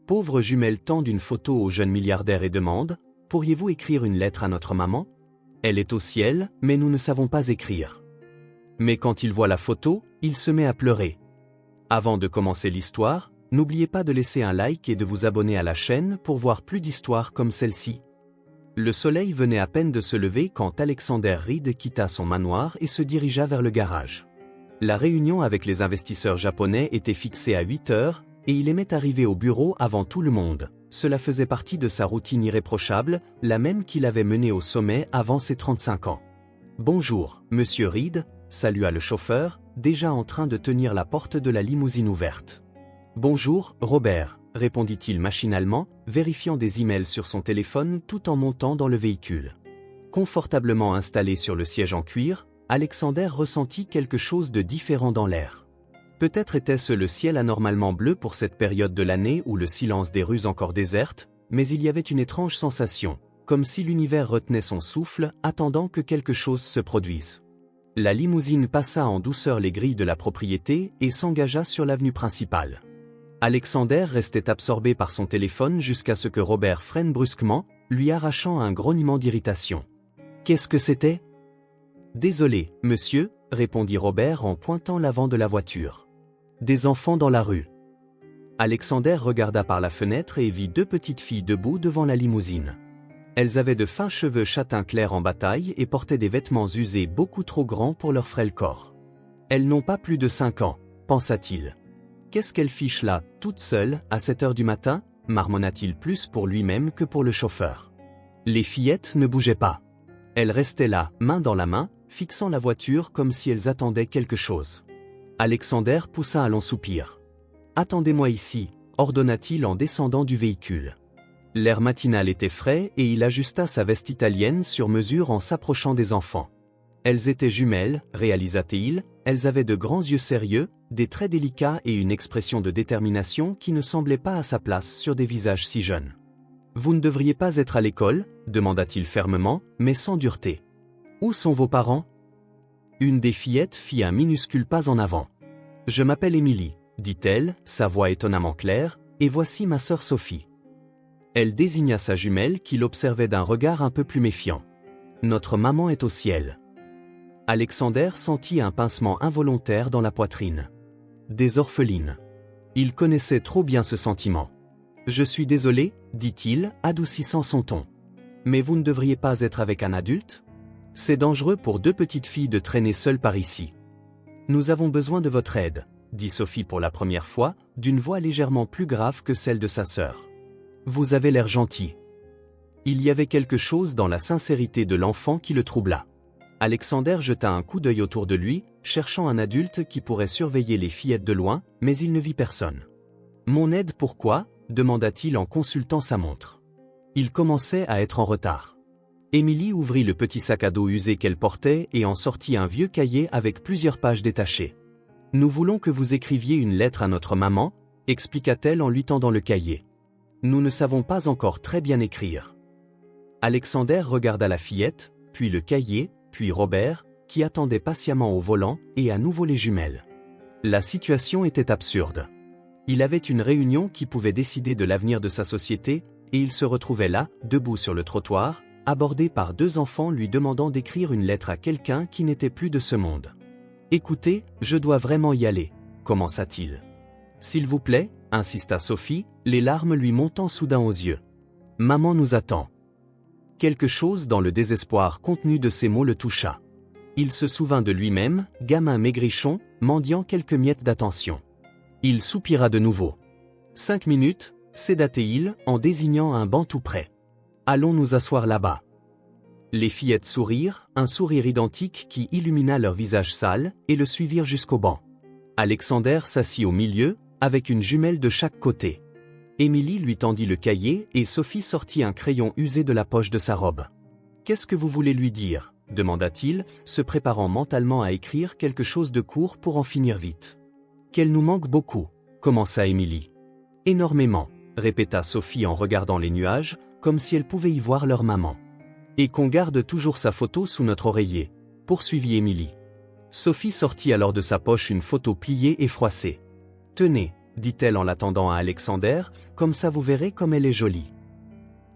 pauvre jumelle tend une photo au jeune milliardaire et demande « Pourriez-vous écrire une lettre à notre maman ? Elle est au ciel, mais nous ne savons pas écrire. » Mais quand il voit la photo, il se met à pleurer. Avant de commencer l'histoire, n'oubliez pas de laisser un like et de vous abonner à la chaîne pour voir plus d'histoires comme celle-ci. Le soleil venait à peine de se lever quand Alexander Reed quitta son manoir et se dirigea vers le garage. La réunion avec les investisseurs japonais était fixée à 8 heures, et il aimait arriver au bureau avant tout le monde. Cela faisait partie de sa routine irréprochable, la même qu'il avait menée au sommet avant ses 35 ans. « Bonjour, monsieur Reed », salua le chauffeur, déjà en train de tenir la porte de la limousine ouverte. « Bonjour, Robert », répondit-il machinalement, vérifiant des emails sur son téléphone tout en montant dans le véhicule. Confortablement installé sur le siège en cuir, Alexander ressentit quelque chose de différent dans l'air. Peut-être était-ce le ciel anormalement bleu pour cette période de l'année ou le silence des rues encore désertes, mais il y avait une étrange sensation, comme si l'univers retenait son souffle, attendant que quelque chose se produise. La limousine passa en douceur les grilles de la propriété et s'engagea sur l'avenue principale. Alexander restait absorbé par son téléphone jusqu'à ce que Robert freine brusquement, lui arrachant un grognement d'irritation. « Qu'est-ce que c'était ? » « Désolé, monsieur, » répondit Robert en pointant l'avant de la voiture. « Des enfants dans la rue. » Alexander regarda par la fenêtre et vit deux petites filles debout devant la limousine. Elles avaient de fins cheveux châtain clair en bataille et portaient des vêtements usés beaucoup trop grands pour leur frêle corps. « Elles n'ont pas plus de 5 ans, pensa-t-il. Qu'est-ce qu'elles fichent là, toutes seules, à 7 heures du matin, marmonna-t-il plus pour lui-même que pour le chauffeur. Les fillettes ne bougeaient pas. Elles restaient là, main dans la main, fixant la voiture comme si elles attendaient quelque chose. Alexander poussa un long soupir. « Attendez-moi ici », ordonna-t-il en descendant du véhicule. L'air matinal était frais et il ajusta sa veste italienne sur mesure en s'approchant des enfants. Elles étaient jumelles, réalisa-t-il, elles avaient de grands yeux sérieux, des traits délicats et une expression de détermination qui ne semblait pas à sa place sur des visages si jeunes. « Vous ne devriez pas être à l'école ?» demanda-t-il fermement, mais sans dureté. « Où sont vos parents ?» Une des fillettes fit un minuscule pas en avant. « Je m'appelle Émilie, » dit-elle, sa voix étonnamment claire, « et voici ma sœur Sophie. » Elle désigna sa jumelle qui l'observait d'un regard un peu plus méfiant. « Notre maman est au ciel. » Alexander sentit un pincement involontaire dans la poitrine. Des orphelines. Il connaissait trop bien ce sentiment. « Je suis désolé, » dit-il, adoucissant son ton. « Mais vous ne devriez pas être avec un adulte ? C'est dangereux pour deux petites filles de traîner seules par ici. »« Nous avons besoin de votre aide, » dit Sophie pour la première fois, d'une voix légèrement plus grave que celle de sa sœur. « Vous avez l'air gentil. » Il y avait quelque chose dans la sincérité de l'enfant qui le troubla. Alexander jeta un coup d'œil autour de lui, cherchant un adulte qui pourrait surveiller les fillettes de loin, mais il ne vit personne. « Mon aide pourquoi ?» demanda-t-il en consultant sa montre. Il commençait à être en retard. Émilie ouvrit le petit sac à dos usé qu'elle portait et en sortit un vieux cahier avec plusieurs pages détachées. « Nous voulons que vous écriviez une lettre à notre maman, » expliqua-t-elle en lui tendant le cahier. « Nous ne savons pas encore très bien écrire. » Alexander regarda la fillette, puis le cahier, puis Robert, qui attendait patiemment au volant, et à nouveau les jumelles. La situation était absurde. Il avait une réunion qui pouvait décider de l'avenir de sa société, et il se retrouvait là, debout sur le trottoir, abordé par deux enfants lui demandant d'écrire une lettre à quelqu'un qui n'était plus de ce monde. « Écoutez, je dois vraiment y aller, » commença-t-il. « S'il vous plaît, » insista Sophie, les larmes lui montant soudain aux yeux. « Maman nous attend. » Quelque chose dans le désespoir contenu de ces mots le toucha. Il se souvint de lui-même, gamin maigrichon, mendiant quelques miettes d'attention. Il soupira de nouveau. « 5 minutes, » séda-t-il en désignant un banc tout près. « Allons nous asseoir là-bas. » Les fillettes sourirent, un sourire identique qui illumina leur visage sale, et le suivirent jusqu'au banc. Alexander s'assit au milieu, avec une jumelle de chaque côté. Émilie lui tendit le cahier et Sophie sortit un crayon usé de la poche de sa robe. « Qu'est-ce que vous voulez lui dire ?» demanda-t-il, se préparant mentalement à écrire quelque chose de court pour en finir vite. « Qu'elle nous manque beaucoup, » commença Émilie. « Énormément, » répéta Sophie en regardant les nuages, comme si elle pouvait y voir leur maman. « Et qu'on garde toujours sa photo sous notre oreiller, » poursuivit Émilie. Sophie sortit alors de sa poche une photo pliée et froissée. « Tenez, » dit-elle en l'attendant à Alexander, comme ça vous verrez comme elle est jolie.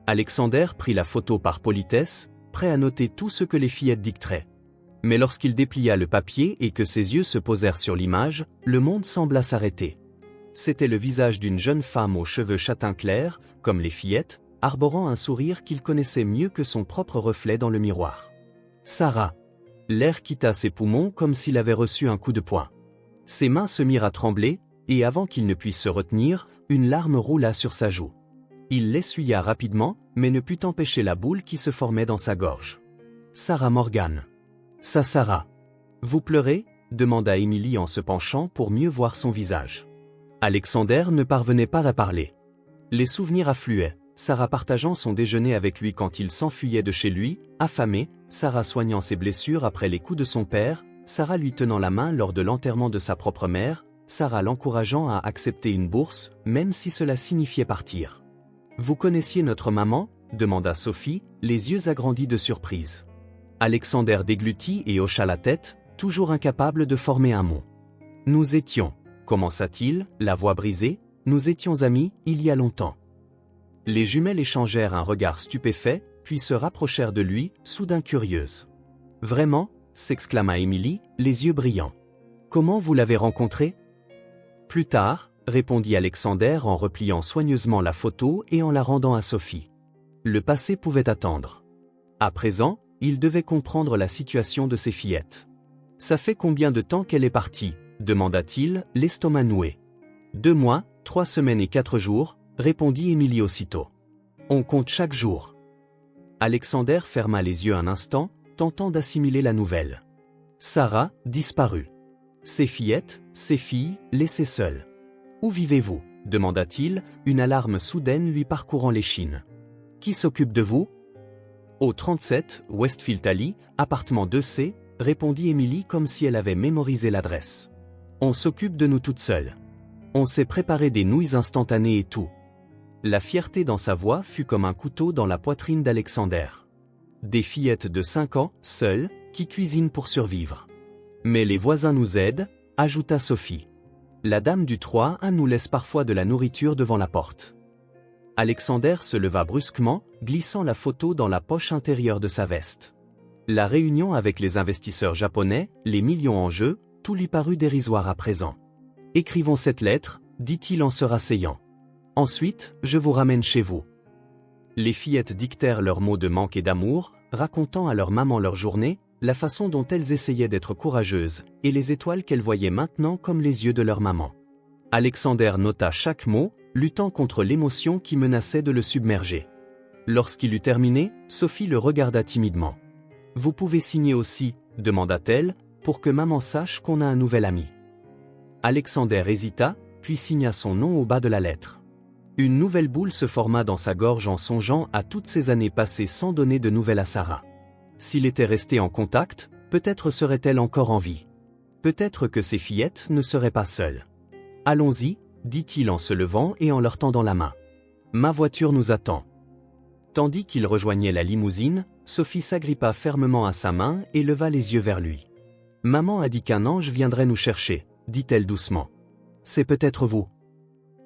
Alexander prit la photo par politesse, prêt à noter tout ce que les fillettes dicteraient. Mais lorsqu'il déplia le papier et que ses yeux se posèrent sur l'image, le monde sembla s'arrêter. C'était le visage d'une jeune femme aux cheveux châtain clair, comme les fillettes, arborant un sourire qu'il connaissait mieux que son propre reflet dans le miroir. Sarah. L'air quitta ses poumons comme s'il avait reçu un coup de poing. Ses mains se mirent à trembler, et avant qu'il ne puisse se retenir, une larme roula sur sa joue. Il l'essuya rapidement, mais ne put empêcher la boule qui se formait dans sa gorge. Sarah Morgan. Ça Sarah. Vous pleurez ? Demanda Emily en se penchant pour mieux voir son visage. Alexander ne parvenait pas à parler. Les souvenirs affluaient, Sarah partageant son déjeuner avec lui quand il s'enfuyait de chez lui, affamé, Sarah soignant ses blessures après les coups de son père, Sarah lui tenant la main lors de l'enterrement de sa propre mère, Sarah l'encourageant à accepter une bourse, même si cela signifiait partir. « Vous connaissiez notre maman ?» demanda Sophie, les yeux agrandis de surprise. Alexander déglutit et hocha la tête, toujours incapable de former un mot. « Nous étions, commença-t-il, la voix brisée, nous étions amis, il y a longtemps. » Les jumelles échangèrent un regard stupéfait, puis se rapprochèrent de lui, soudain curieuses. « Vraiment ?» s'exclama Emily, les yeux brillants. « Comment vous l'avez rencontré ?» Plus tard, répondit Alexander en repliant soigneusement la photo et en la rendant à Sophie. Le passé pouvait attendre. À présent, il devait comprendre la situation de ses fillettes. « Ça fait combien de temps qu'elle est partie ?» demanda-t-il, l'estomac noué. « 2 mois, 3 semaines et 4 jours, répondit Emily aussitôt. On compte chaque jour. Alexander ferma les yeux un instant, tentant d'assimiler la nouvelle. Sarah, disparue. Ses fillettes, ses filles, laissées seules. Où vivez-vous ? demanda-t-il, une alarme soudaine lui parcourant l'échine. Qui s'occupe de vous ? Au 37, Westfield Alley, appartement 2C, répondit Emily comme si elle avait mémorisé l'adresse. On s'occupe de nous toutes seules. On s'est préparé des nouilles instantanées et tout. La fierté dans sa voix fut comme un couteau dans la poitrine d'Alexander. Des fillettes de 5 ans, seules, qui cuisinent pour survivre. Mais les voisins nous aident, ajouta Sophie. La dame du 3-1 nous laisse parfois de la nourriture devant la porte. Alexander se leva brusquement, glissant la photo dans la poche intérieure de sa veste. La réunion avec les investisseurs japonais, les millions en jeu, tout lui parut dérisoire à présent. Écrivons cette lettre, dit-il en se rasseyant. Ensuite, je vous ramène chez vous. Les fillettes dictèrent leurs mots de manque et d'amour, racontant à leur maman leur journée, la façon dont elles essayaient d'être courageuses, et les étoiles qu'elles voyaient maintenant comme les yeux de leur maman. Alexander nota chaque mot, luttant contre l'émotion qui menaçait de le submerger. Lorsqu'il eut terminé, Sophie le regarda timidement. « Vous pouvez signer aussi, » demanda-t-elle, « pour que maman sache qu'on a un nouvel ami. » Alexander hésita, puis signa son nom au bas de la lettre. Une nouvelle boule se forma dans sa gorge en songeant à toutes ces années passées sans donner de nouvelles à Sarah. S'il était resté en contact, peut-être serait-elle encore en vie. Peut-être que ses fillettes ne seraient pas seules. « Allons-y, » dit-il en se levant et en leur tendant la main. « Ma voiture nous attend. » Tandis qu'il rejoignait la limousine, Sophie s'agrippa fermement à sa main et leva les yeux vers lui. « Maman a dit qu'un ange viendrait nous chercher, » dit-elle doucement. « C'est peut-être vous. »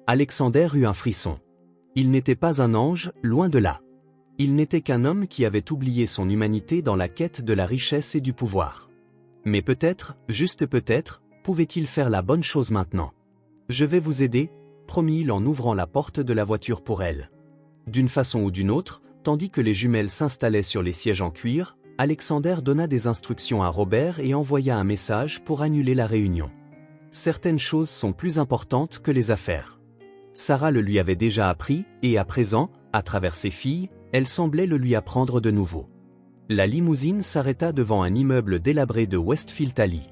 Alexander eut un frisson. Il n'était pas un ange, loin de là. Il n'était qu'un homme qui avait oublié son humanité dans la quête de la richesse et du pouvoir. Mais peut-être, juste peut-être, pouvait-il faire la bonne chose maintenant. « Je vais vous aider », promit-il en ouvrant la porte de la voiture pour elle. D'une façon ou d'une autre, tandis que les jumelles s'installaient sur les sièges en cuir, Alexander donna des instructions à Robert et envoya un message pour annuler la réunion. Certaines choses sont plus importantes que les affaires. Sarah le lui avait déjà appris, et à présent, à travers ses filles, elle semblait le lui apprendre de nouveau. La limousine s'arrêta devant un immeuble délabré de Westfield Alley.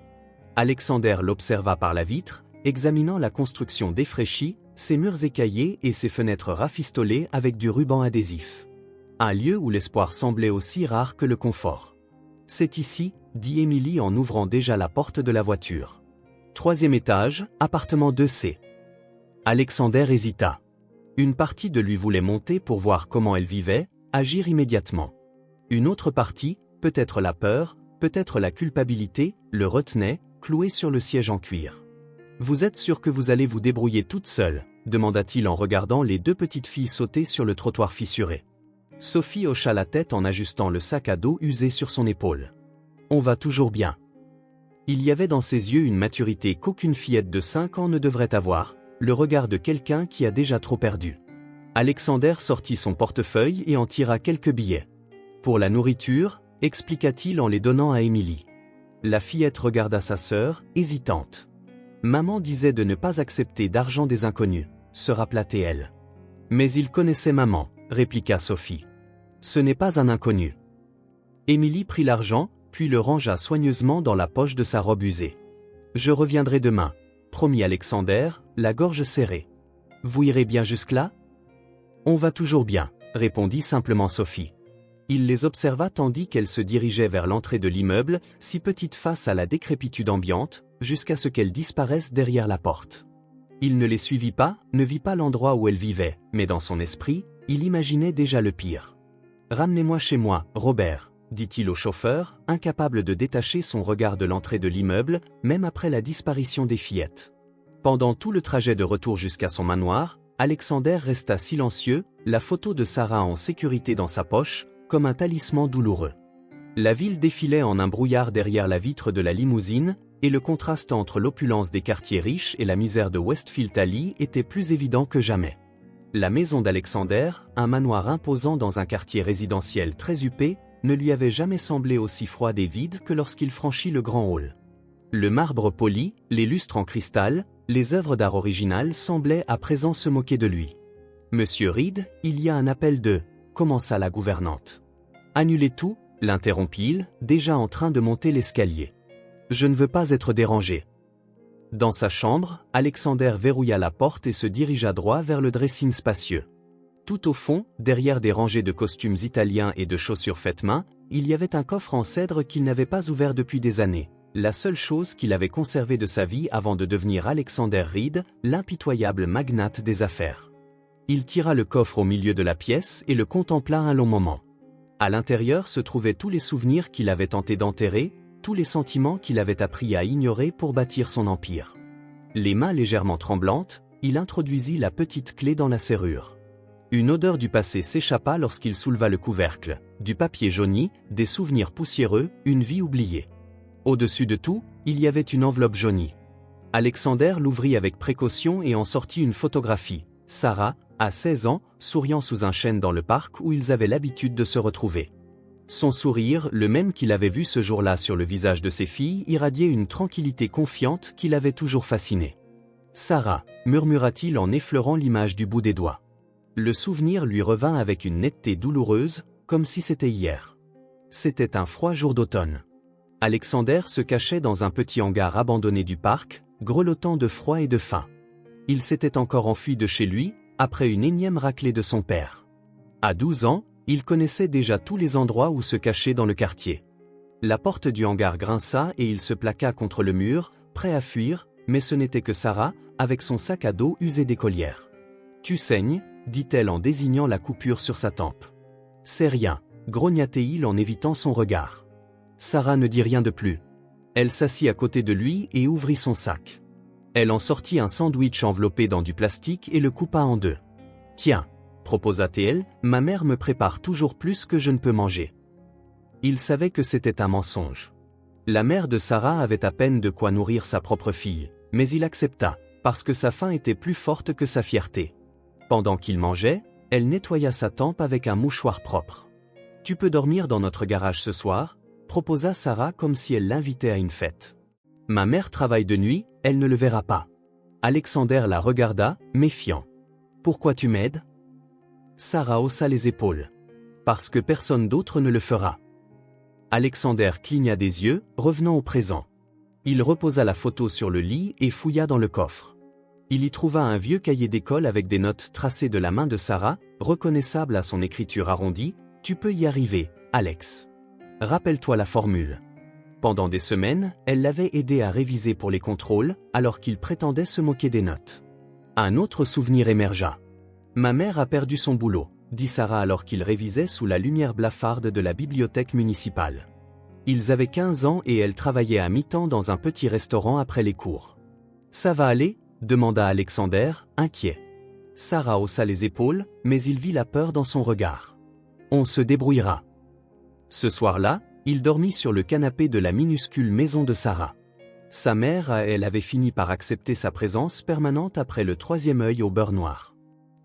Alexander l'observa par la vitre, examinant la construction défraîchie, ses murs écaillés et ses fenêtres rafistolées avec du ruban adhésif. Un lieu où l'espoir semblait aussi rare que le confort. « C'est ici, » dit Emily en ouvrant déjà la porte de la voiture. « 3e étage, appartement 2C. » Alexander hésita. Une partie de lui voulait monter pour voir comment elle vivait, agir immédiatement. Une autre partie, peut-être la peur, peut-être la culpabilité, le retenait, cloué sur le siège en cuir. Vous êtes sûre que vous allez vous débrouiller toute seule, demanda-t-il en regardant les deux petites filles sauter sur le trottoir fissuré. Sophie hocha la tête en ajustant le sac à dos usé sur son épaule. On va toujours bien. Il y avait dans ses yeux une maturité qu'aucune fillette de 5 ans ne devrait avoir, le regard de quelqu'un qui a déjà trop perdu. Alexander sortit son portefeuille et en tira quelques billets. Pour la nourriture, expliqua-t-il en les donnant à Émilie. La fillette regarda sa sœur, hésitante. Maman disait de ne pas accepter d'argent des inconnus, se rappela-t-elle. Mais il connaissait maman, répliqua Sophie. Ce n'est pas un inconnu. Émilie prit l'argent, puis le rangea soigneusement dans la poche de sa robe usée. Je reviendrai demain, promit Alexander, la gorge serrée. Vous irez bien jusque-là? On va toujours bien, répondit simplement Sophie. Il les observa tandis qu'elle se dirigeait vers l'entrée de l'immeuble, si petite face à la décrépitude ambiante, jusqu'à ce qu'elle disparaisse derrière la porte. Il ne les suivit pas, ne vit pas l'endroit où elle vivait, mais dans son esprit, il imaginait déjà le pire. « Ramenez-moi chez moi, Robert », dit-il au chauffeur, incapable de détacher son regard de l'entrée de l'immeuble, même après la disparition des fillettes. Pendant tout le trajet de retour jusqu'à son manoir, Alexander resta silencieux, la photo de Sarah en sécurité dans sa poche, comme un talisman douloureux. La ville défilait en un brouillard derrière la vitre de la limousine, et le contraste entre l'opulence des quartiers riches et la misère de Westfield Alley était plus évident que jamais. La maison d'Alexander, un manoir imposant dans un quartier résidentiel très huppé, ne lui avait jamais semblé aussi froide et vide que lorsqu'il franchit le grand hall. Le marbre poli, les lustres en cristal, les œuvres d'art originales semblaient à présent se moquer de lui. « Monsieur Reed, il y a un appel de… » commença la gouvernante. « Annulez tout » l'interrompit-il, déjà en train de monter l'escalier. « Je ne veux pas être dérangé. » Dans sa chambre, Alexander verrouilla la porte et se dirigea droit vers le dressing spacieux. Tout au fond, derrière des rangées de costumes italiens et de chaussures faites main, il y avait un coffre en cèdre qu'il n'avait pas ouvert depuis des années, la seule chose qu'il avait conservée de sa vie avant de devenir Alexander Reed, l'impitoyable magnate des affaires. Il tira le coffre au milieu de la pièce et le contempla un long moment. À l'intérieur se trouvaient tous les souvenirs qu'il avait tenté d'enterrer, tous les sentiments qu'il avait appris à ignorer pour bâtir son empire. Les mains légèrement tremblantes, il introduisit la petite clé dans la serrure. Une odeur du passé s'échappa lorsqu'il souleva le couvercle, du papier jauni, des souvenirs poussiéreux, une vie oubliée. Au-dessus de tout, il y avait une enveloppe jaunie. Alexander l'ouvrit avec précaution et en sortit une photographie. Sarah, à 16 ans, souriant sous un chêne dans le parc où ils avaient l'habitude de se retrouver. Son sourire, le même qu'il avait vu ce jour-là sur le visage de ses filles, irradiait une tranquillité confiante qui l'avait toujours fasciné. « Sarah » murmura-t-il en effleurant l'image du bout des doigts. Le souvenir lui revint avec une netteté douloureuse, comme si c'était hier. C'était un froid jour d'automne. Alexander se cachait dans un petit hangar abandonné du parc, grelottant de froid et de faim. Il s'était encore enfui de chez lui, après une énième raclée de son père. À 12 ans, il connaissait déjà tous les endroits où se cacher dans le quartier. La porte du hangar grinça et il se plaqua contre le mur, prêt à fuir, mais ce n'était que Sarah, avec son sac à dos usé d'écolière. « Tu saignes » dit-elle en désignant la coupure sur sa tempe. « C'est rien » grogna-t-il en évitant son regard. Sarah ne dit rien de plus. Elle s'assit à côté de lui et ouvrit son sac. Elle en sortit un sandwich enveloppé dans du plastique et le coupa en deux. « Tiens » proposa-t-elle, « ma mère me prépare toujours plus que je ne peux manger. » Il savait que c'était un mensonge. La mère de Sarah avait à peine de quoi nourrir sa propre fille, mais il accepta, parce que sa faim était plus forte que sa fierté. Pendant qu'il mangeait, elle nettoya sa tempe avec un mouchoir propre. « Tu peux dormir dans notre garage ce soir ?» proposa Sarah comme si elle l'invitait à une fête. « Ma mère travaille de nuit, elle ne le verra pas. » Alexander la regarda, méfiant. « Pourquoi tu m'aides ?» Sarah haussa les épaules. « Parce que personne d'autre ne le fera. » Alexander cligna des yeux, revenant au présent. Il reposa la photo sur le lit et fouilla dans le coffre. Il y trouva un vieux cahier d'école avec des notes tracées de la main de Sarah, reconnaissables à son écriture arrondie. « Tu peux y arriver, Alex. Rappelle-toi la formule. » Pendant des semaines, elle l'avait aidé à réviser pour les contrôles, alors qu'il prétendait se moquer des notes. Un autre souvenir émergea. « Ma mère a perdu son boulot », dit Sarah alors qu'il révisait sous la lumière blafarde de la bibliothèque municipale. Ils avaient 15 ans et elle travaillait à mi-temps dans un petit restaurant après les cours. Ça va aller? Demanda Alexander, inquiet. Sarah haussa les épaules, mais il vit la peur dans son regard. On se débrouillera. Ce soir-là, il dormit sur le canapé de la minuscule maison de Sarah. Sa mère, elle, avait fini par accepter sa présence permanente après le 3e œil au beurre noir.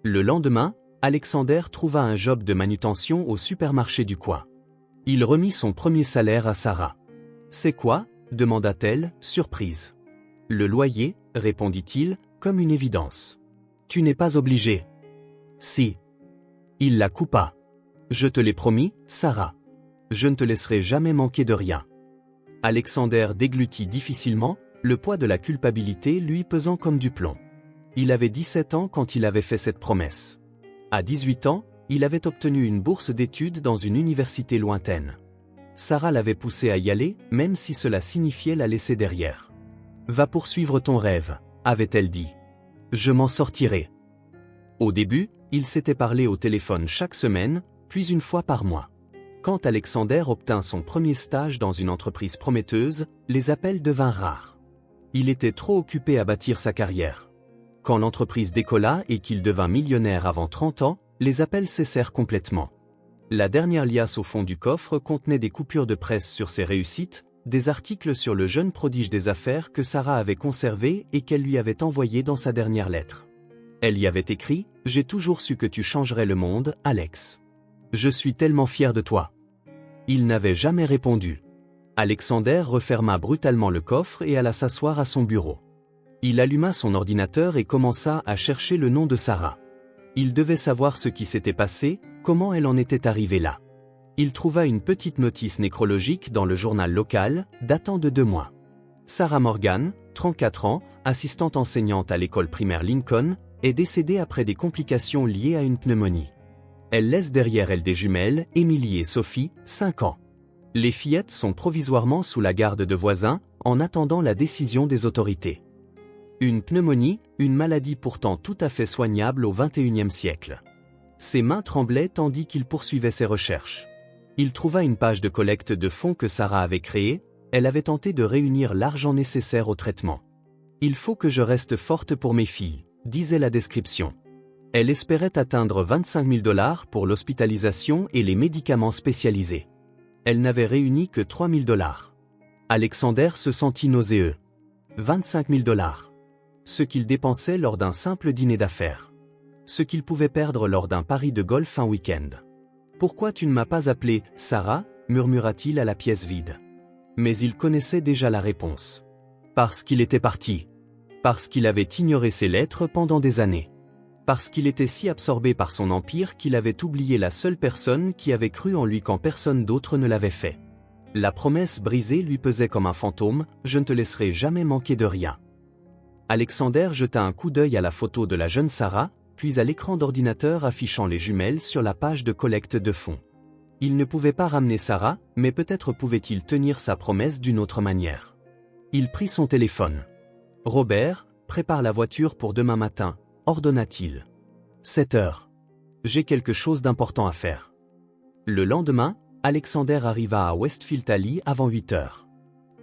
Le lendemain, Alexander trouva un job de manutention au supermarché du coin. Il remit son premier salaire à Sarah. « C'est quoi ?» demanda-t-elle, surprise. « Le loyer » répondit-il, comme une évidence. « Tu n'es pas obligé. »« Si. » Il la coupa. « Je te l'ai promis, Sarah. Je ne te laisserai jamais manquer de rien. » Alexander déglutit difficilement, le poids de la culpabilité lui pesant comme du plomb. Il avait 17 ans quand il avait fait cette promesse. À 18 ans, il avait obtenu une bourse d'études dans une université lointaine. Sarah l'avait poussé à y aller, même si cela signifiait la laisser derrière. « Va poursuivre ton rêve », avait-elle dit. « Je m'en sortirai. » Au début, ils s'étaient parlé au téléphone chaque semaine, puis une fois par mois. Quand Alexander obtint son premier stage dans une entreprise prometteuse, les appels devinrent rares. Il était trop occupé à bâtir sa carrière. Quand l'entreprise décolla et qu'il devint millionnaire avant 30 ans, les appels cessèrent complètement. La dernière liasse au fond du coffre contenait des coupures de presse sur ses réussites, des articles sur le jeune prodige des affaires que Sarah avait conservé et qu'elle lui avait envoyé dans sa dernière lettre. Elle y avait écrit « J'ai toujours su que tu changerais le monde, Alex. Je suis tellement fier de toi. » Il n'avait jamais répondu. Alexander referma brutalement le coffre et alla s'asseoir à son bureau. Il alluma son ordinateur et commença à chercher le nom de Sarah. Il devait savoir ce qui s'était passé, comment elle en était arrivée là. Il trouva une petite notice nécrologique dans le journal local, datant de 2 mois. Sarah Morgan, 34 ans, assistante enseignante à l'école primaire Lincoln, est décédée après des complications liées à une pneumonie. Elle laisse derrière elle des jumelles, Émilie et Sophie, 5 ans. Les fillettes sont provisoirement sous la garde de voisins, en attendant la décision des autorités. Une pneumonie, une maladie pourtant tout à fait soignable au XXIe siècle. Ses mains tremblaient tandis qu'il poursuivait ses recherches. Il trouva une page de collecte de fonds que Sarah avait créée, elle avait tenté de réunir l'argent nécessaire au traitement. « Il faut que je reste forte pour mes filles », disait la description. Elle espérait atteindre 25 000 $ pour l'hospitalisation et les médicaments spécialisés. Elle n'avait réuni que 3 000 $. Alexander se sentit nauséeux. 25 000 $. Ce qu'il dépensait lors d'un simple dîner d'affaires. Ce qu'il pouvait perdre lors d'un pari de golf un week-end. « Pourquoi tu ne m'as pas appelé, Sarah ?» murmura-t-il à la pièce vide. Mais il connaissait déjà la réponse. Parce qu'il était parti. Parce qu'il avait ignoré ses lettres pendant des années. Parce qu'il était si absorbé par son empire qu'il avait oublié la seule personne qui avait cru en lui quand personne d'autre ne l'avait fait. La promesse brisée lui pesait comme un fantôme, « Je ne te laisserai jamais manquer de rien ». Alexander jeta un coup d'œil à la photo de la jeune Sarah, puis à l'écran d'ordinateur affichant les jumelles sur la page de collecte de fonds. Il ne pouvait pas ramener Sarah, mais peut-être pouvait-il tenir sa promesse d'une autre manière. Il prit son téléphone. « Robert, prépare la voiture pour demain matin », ordonna-t-il. 7 heures. J'ai quelque chose d'important à faire. Le lendemain, Alexander arriva à Westfield Alley avant 8 heures.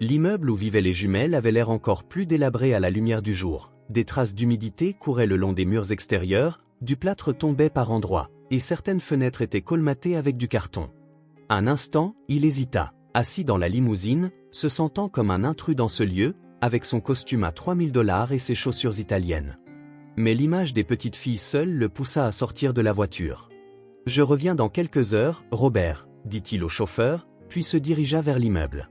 L'immeuble où vivaient les jumelles avait l'air encore plus délabré à la lumière du jour. Des traces d'humidité couraient le long des murs extérieurs, du plâtre tombait par endroits, et certaines fenêtres étaient colmatées avec du carton. Un instant, il hésita, assis dans la limousine, se sentant comme un intrus dans ce lieu, avec son costume à 3 000 $ et ses chaussures italiennes. Mais l'image des petites filles seules le poussa à sortir de la voiture. « Je reviens dans quelques heures, Robert », dit-il au chauffeur, puis se dirigea vers l'immeuble.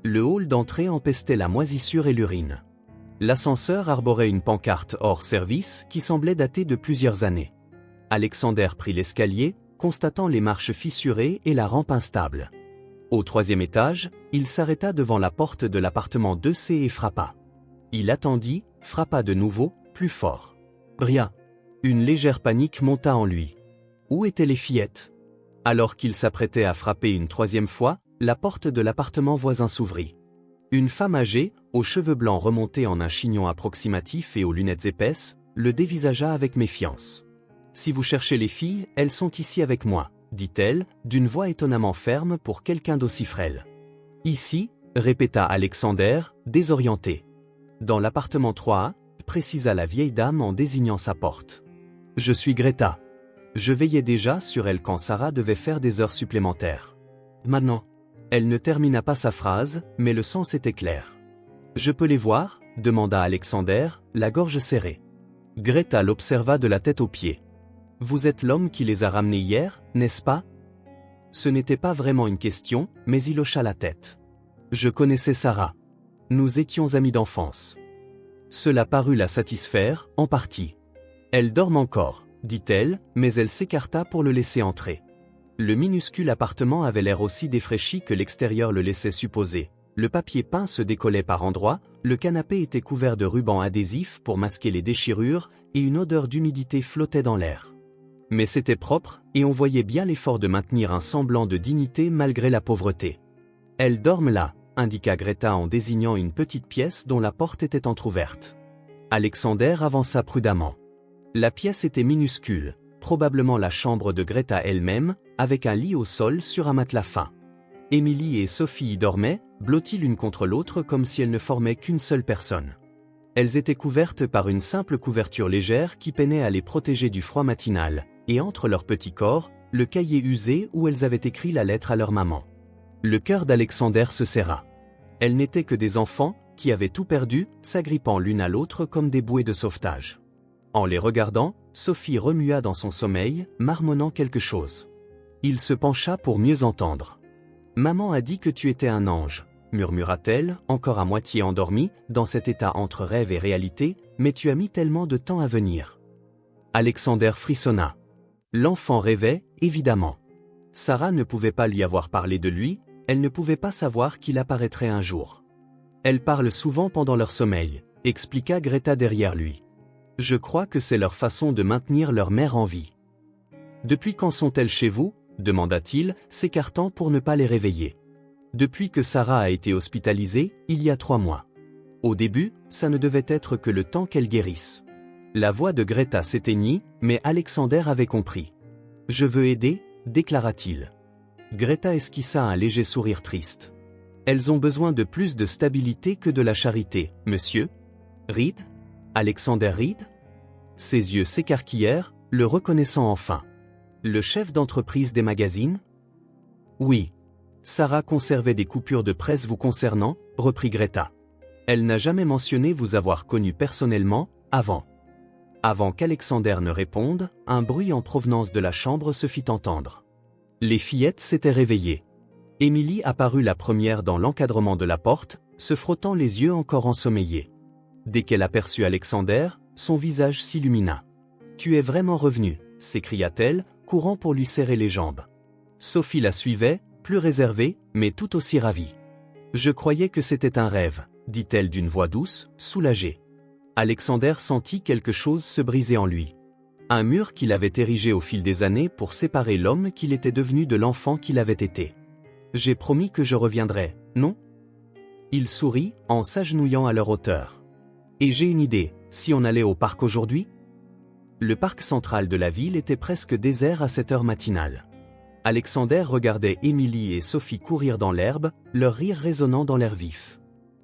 Le hall d'entrée empestait la moisissure et l'urine. L'ascenseur arborait une pancarte hors service qui semblait dater de plusieurs années. Alexander prit l'escalier, constatant les marches fissurées et la rampe instable. Au 3e étage, il s'arrêta devant la porte de l'appartement 2C et frappa. Il attendit, frappa de nouveau, plus fort. Rien. Une légère panique monta en lui. Où étaient les fillettes? Alors qu'il s'apprêtait à frapper une 3e fois, la porte de l'appartement voisin s'ouvrit. Une femme âgée, aux cheveux blancs remontés en un chignon approximatif et aux lunettes épaisses, le dévisagea avec méfiance. « Si vous cherchez les filles, elles sont ici avec moi, » dit-elle, d'une voix étonnamment ferme pour quelqu'un d'aussi frêle. « Ici ?» répéta Alexander, désorienté. « dans l'appartement 3A, précisa la vieille dame en désignant sa porte. Je suis Greta. Je veillais déjà sur elle quand Sarah devait faire des heures supplémentaires. Maintenant. Elle ne termina pas sa phrase, mais le sens était clair. Je peux les voir ? Demanda Alexander, la gorge serrée. Greta l'observa de la tête aux pieds. Vous êtes l'homme qui les a ramenés hier, n'est-ce pas ? Ce n'était pas vraiment une question, mais il hocha la tête. Je connaissais Sarah. Nous étions amis d'enfance. Cela parut la satisfaire, en partie. Elle dort encore, dit-elle, mais elle s'écarta pour le laisser entrer. Le minuscule appartement avait l'air aussi défraîchi que l'extérieur le laissait supposer. Le papier peint se décollait par endroits, le canapé était couvert de rubans adhésifs pour masquer les déchirures, et une odeur d'humidité flottait dans l'air. Mais c'était propre, et on voyait bien l'effort de maintenir un semblant de dignité malgré la pauvreté. « Elles dorment là », indiqua Greta en désignant une petite pièce dont la porte était entr'ouverte. Alexander avança prudemment. La pièce était minuscule, probablement la chambre de Greta elle-même, avec un lit au sol sur un matelas fin. Émilie et Sophie y dormaient, blotties l'une contre l'autre comme si elles ne formaient qu'une seule personne. Elles étaient couvertes par une simple couverture légère qui peinait à les protéger du froid matinal, et entre leurs petits corps, le cahier usé où elles avaient écrit la lettre à leur maman. Le cœur d'Alexander se serra. Elles n'étaient que des enfants, qui avaient tout perdu, s'agrippant l'une à l'autre comme des bouées de sauvetage. En les regardant, Sophie remua dans son sommeil, marmonnant quelque chose. Il se pencha pour mieux entendre. « Maman a dit que tu étais un ange », murmura-t-elle, encore à moitié endormie, dans cet état entre rêve et réalité, « mais tu as mis tellement de temps à venir. » Alexander frissonna. L'enfant rêvait, évidemment. Sarah ne pouvait pas lui avoir parlé de lui, elle ne pouvait pas savoir qu'il apparaîtrait un jour. « Elles parlent souvent pendant leur sommeil », expliqua Greta derrière lui. « Je crois que c'est leur façon de maintenir leur mère en vie. »« Depuis quand sont-elles chez vous ?» demanda-t-il, s'écartant pour ne pas les réveiller. « Depuis que Sarah a été hospitalisée, il y a 3 mois. Au début, ça ne devait être que le temps qu'elle guérisse. » La voix de Greta s'éteignit, mais Alexander avait compris. « Je veux aider », déclara-t-il. Greta esquissa un léger sourire triste. « Elles ont besoin de plus de stabilité que de la charité, monsieur. »« Reed ? Alexander Reed ?» Ses yeux s'écarquillèrent, le reconnaissant enfin. « Le chef d'entreprise des magazines ? » « Oui. Sarah conservait des coupures de presse vous concernant, » reprit Greta. « Elle n'a jamais mentionné vous avoir connu personnellement, avant. » Avant qu'Alexander ne réponde, un bruit en provenance de la chambre se fit entendre. Les fillettes s'étaient réveillées. Émilie apparut la première dans l'encadrement de la porte, se frottant les yeux encore ensommeillés. Dès qu'elle aperçut Alexander, son visage s'illumina. « Tu es vraiment revenu » s'écria-t-elle, courant pour lui serrer les jambes. Sophie la suivait, plus réservée, mais tout aussi ravie. « Je croyais que c'était un rêve » dit-elle d'une voix douce, soulagée. Alexander sentit quelque chose se briser en lui. Un mur qu'il avait érigé au fil des années pour séparer l'homme qu'il était devenu de l'enfant qu'il avait été. « J'ai promis que je reviendrais, non ?» Il sourit, en s'agenouillant à leur hauteur. « Et j'ai une idée, si on allait au parc aujourd'hui ?» Le parc central de la ville était presque désert à cette heure matinale. Alexander regardait Émilie et Sophie courir dans l'herbe, leur rire résonnant dans l'air vif.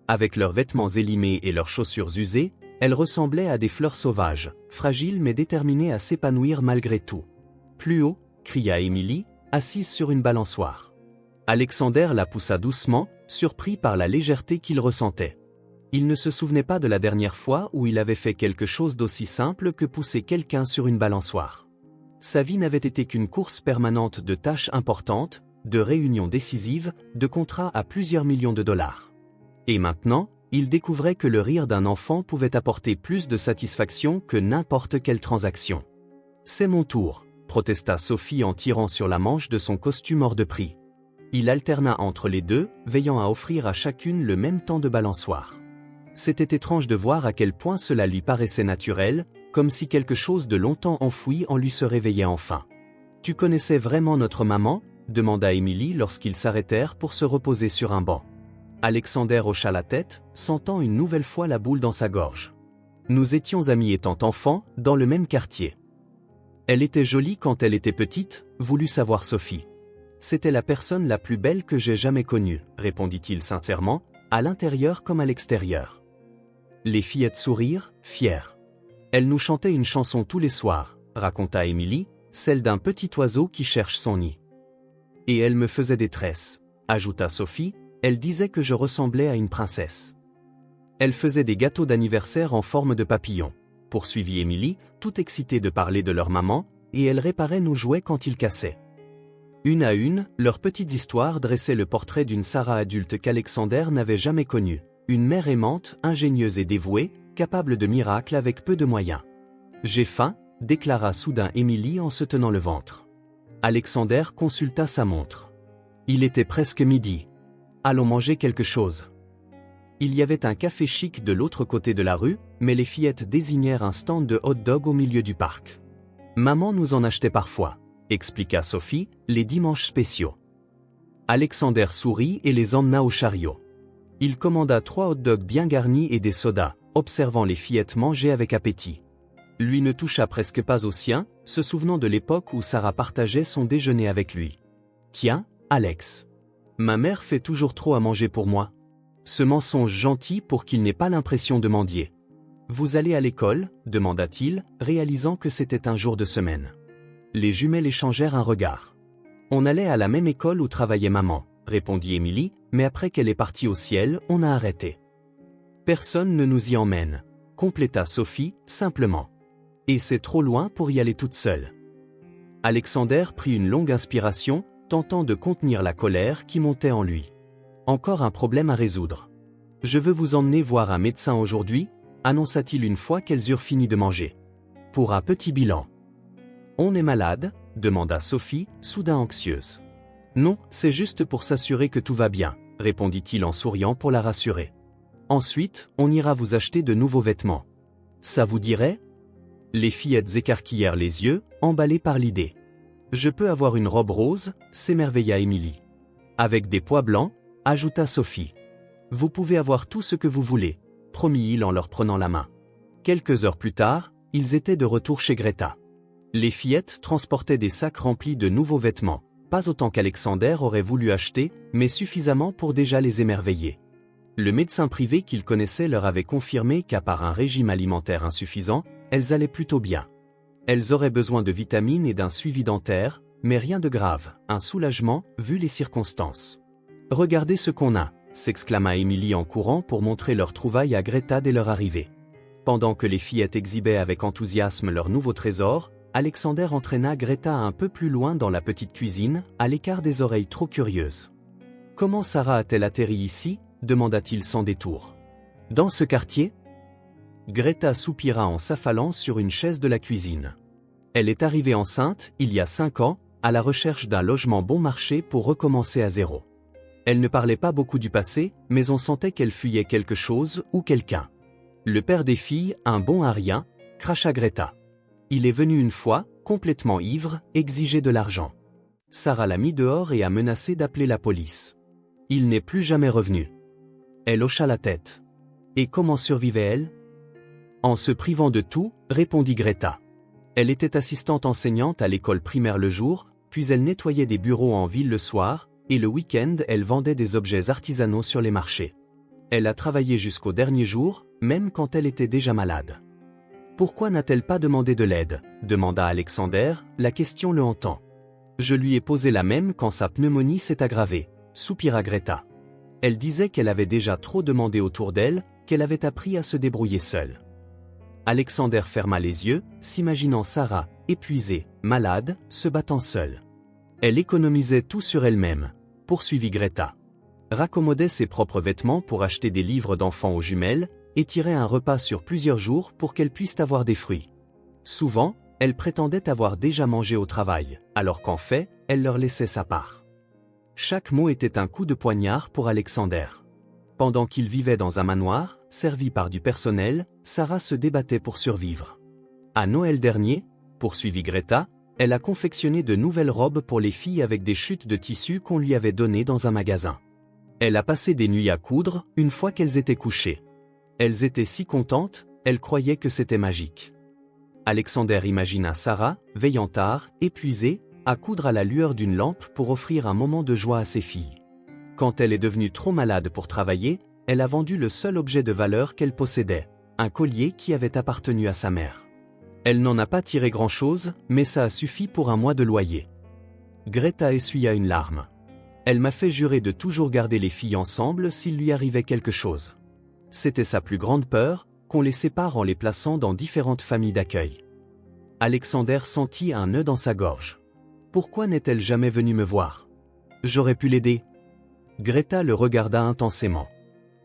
Avec leurs vêtements élimés et leurs chaussures usées, elles ressemblaient à des fleurs sauvages, fragiles mais déterminées à s'épanouir malgré tout. « Plus haut !» cria Émilie, assise sur une balançoire. Alexander la poussa doucement, surpris par la légèreté qu'il ressentait. Il ne se souvenait pas de la dernière fois où il avait fait quelque chose d'aussi simple que pousser quelqu'un sur une balançoire. Sa vie n'avait été qu'une course permanente de tâches importantes, de réunions décisives, de contrats à plusieurs millions de dollars. Et maintenant, il découvrait que le rire d'un enfant pouvait apporter plus de satisfaction que n'importe quelle transaction. « C'est mon tour », protesta Sophie en tirant sur la manche de son costume hors de prix. Il alterna entre les deux, veillant à offrir à chacune le même temps de balançoire. C'était étrange de voir à quel point cela lui paraissait naturel, comme si quelque chose de longtemps enfoui en lui se réveillait enfin. « Tu connaissais vraiment notre maman ?» demanda Émilie lorsqu'ils s'arrêtèrent pour se reposer sur un banc. Alexander hocha la tête, sentant une nouvelle fois la boule dans sa gorge. « Nous étions amis étant enfants, dans le même quartier. »« Elle était jolie quand elle était petite », voulut savoir Sophie. « C'était la personne la plus belle que j'ai jamais connue », répondit-il sincèrement, à l'intérieur comme à l'extérieur. Les fillettes sourirent, fières. Elle nous chantait une chanson tous les soirs, raconta Émilie, celle d'un petit oiseau qui cherche son nid. Et elle me faisait des tresses, ajouta Sophie, elle disait que je ressemblais à une princesse. Elle faisait des gâteaux d'anniversaire en forme de papillon, poursuivit Émilie, toute excitée de parler de leur maman, et elle réparait nos jouets quand ils cassaient. Une à une, leurs petites histoires dressaient le portrait d'une Sarah adulte qu'Alexander n'avait jamais connue, une mère aimante, ingénieuse et dévouée, capable de miracles avec peu de moyens. « J'ai faim », déclara soudain Émilie en se tenant le ventre. Alexander consulta sa montre. Il était presque midi. « Allons manger quelque chose. » Il y avait un café chic de l'autre côté de la rue, mais les fillettes désignèrent un stand de hot-dog au milieu du parc. « Maman nous en achetait parfois », expliqua Sophie, les dimanches spéciaux. Alexander sourit et les emmena au chariot. Il commanda 3 hot-dogs bien garnis et des sodas, observant les fillettes manger avec appétit. Lui ne toucha presque pas au sien, se souvenant de l'époque où Sarah partageait son déjeuner avec lui. « Tiens, Alex. Ma mère fait toujours trop à manger pour moi. » Ce mensonge gentil pour qu'il n'ait pas l'impression de mendier. « Vous allez à l'école » demanda-t-il, réalisant que c'était un jour de semaine. Les jumelles échangèrent un regard. « On allait à la même école où travaillait maman », répondit Émilie, mais après qu'elle est partie au ciel, on a arrêté. « Personne ne nous y emmène », compléta Sophie, simplement. « Et c'est trop loin pour y aller toute seule. » Alexander prit une longue inspiration, tentant de contenir la colère qui montait en lui. Encore un problème à résoudre. « Je veux vous emmener voir un médecin aujourd'hui », annonça-t-il une fois qu'elles eurent fini de manger. « Pour un petit bilan. »« On est malade ?» demanda Sophie, soudain anxieuse. « Non, c'est juste pour s'assurer que tout va bien », répondit-il en souriant pour la rassurer. « Ensuite, on ira vous acheter de nouveaux vêtements. Ça vous dirait ?» Les fillettes écarquillèrent les yeux, emballées par l'idée. « Je peux avoir une robe rose ?» s'émerveilla Émilie. « Avec des pois blancs ?» ajouta Sophie. « Vous pouvez avoir tout ce que vous voulez », promit-il en leur prenant la main. Quelques heures plus tard, ils étaient de retour chez Greta. Les fillettes transportaient des sacs remplis de nouveaux vêtements, pas autant qu'Alexander aurait voulu acheter, mais suffisamment pour déjà les émerveiller. Le médecin privé qu'ils connaissaient leur avait confirmé qu'à part un régime alimentaire insuffisant, elles allaient plutôt bien. Elles auraient besoin de vitamines et d'un suivi dentaire, mais rien de grave, un soulagement, vu les circonstances. « Regardez ce qu'on a !» s'exclama Émilie en courant pour montrer leur trouvaille à Greta dès leur arrivée. Pendant que les fillettes exhibaient avec enthousiasme leur nouveau trésor, Alexander entraîna Greta un peu plus loin dans la petite cuisine, à l'écart des oreilles trop curieuses. « Comment Sarah a-t-elle atterri ici ?» demanda-t-il sans détour. « Dans ce quartier ?» Greta soupira en s'affalant sur une chaise de la cuisine. Elle est arrivée enceinte, il y a 5 ans, à la recherche d'un logement bon marché pour recommencer à zéro. Elle ne parlait pas beaucoup du passé, mais on sentait qu'elle fuyait quelque chose ou quelqu'un. Le père des filles, un bon à rien, cracha Greta. Il est venu une fois, complètement ivre, exiger de l'argent. Sarah l'a mis dehors et a menacé d'appeler la police. Il n'est plus jamais revenu. Elle hocha la tête. Et comment survivait-elle ? En se privant de tout, répondit Greta. Elle était assistante enseignante à l'école primaire le jour, puis elle nettoyait des bureaux en ville le soir, et le week-end elle vendait des objets artisanaux sur les marchés. Elle a travaillé jusqu'au dernier jour, même quand elle était déjà malade. Pourquoi n'a-t-elle pas demandé de l'aide ? demanda Alexander, la question le hantant. Je lui ai posé la même quand sa pneumonie s'est aggravée, soupira Greta. Elle disait qu'elle avait déjà trop demandé autour d'elle, qu'elle avait appris à se débrouiller seule. Alexander ferma les yeux, s'imaginant Sarah, épuisée, malade, se battant seule. Elle économisait tout sur elle-même, poursuivit Greta. Raccommodait ses propres vêtements pour acheter des livres d'enfants aux jumelles, et tirait un repas sur plusieurs jours pour qu'elles puissent avoir des fruits. Souvent, elle prétendait avoir déjà mangé au travail, alors qu'en fait, elle leur laissait sa part. Chaque mot était un coup de poignard pour Alexander. Pendant qu'il vivait dans un manoir, servi par du personnel, Sarah se débattait pour survivre. À Noël dernier, poursuivit Greta, elle a confectionné de nouvelles robes pour les filles avec des chutes de tissu qu'on lui avait données dans un magasin. Elle a passé des nuits à coudre, une fois qu'elles étaient couchées. Elles étaient si contentes, elles croyaient que c'était magique. Alexander imagina Sarah, veillant tard, épuisée, à coudre à la lueur d'une lampe pour offrir un moment de joie à ses filles. Quand elle est devenue trop malade pour travailler, elle a vendu le seul objet de valeur qu'elle possédait, un collier qui avait appartenu à sa mère. Elle n'en a pas tiré grand-chose, mais ça a suffi pour un mois de loyer. Greta essuya une larme. Elle m'a fait jurer de toujours garder les filles ensemble s'il lui arrivait quelque chose. C'était sa plus grande peur, qu'on les sépare en les plaçant dans différentes familles d'accueil. Alexander sentit un nœud dans sa gorge. Pourquoi n'est-elle jamais venue me voir? J'aurais pu l'aider. Greta le regarda intensément.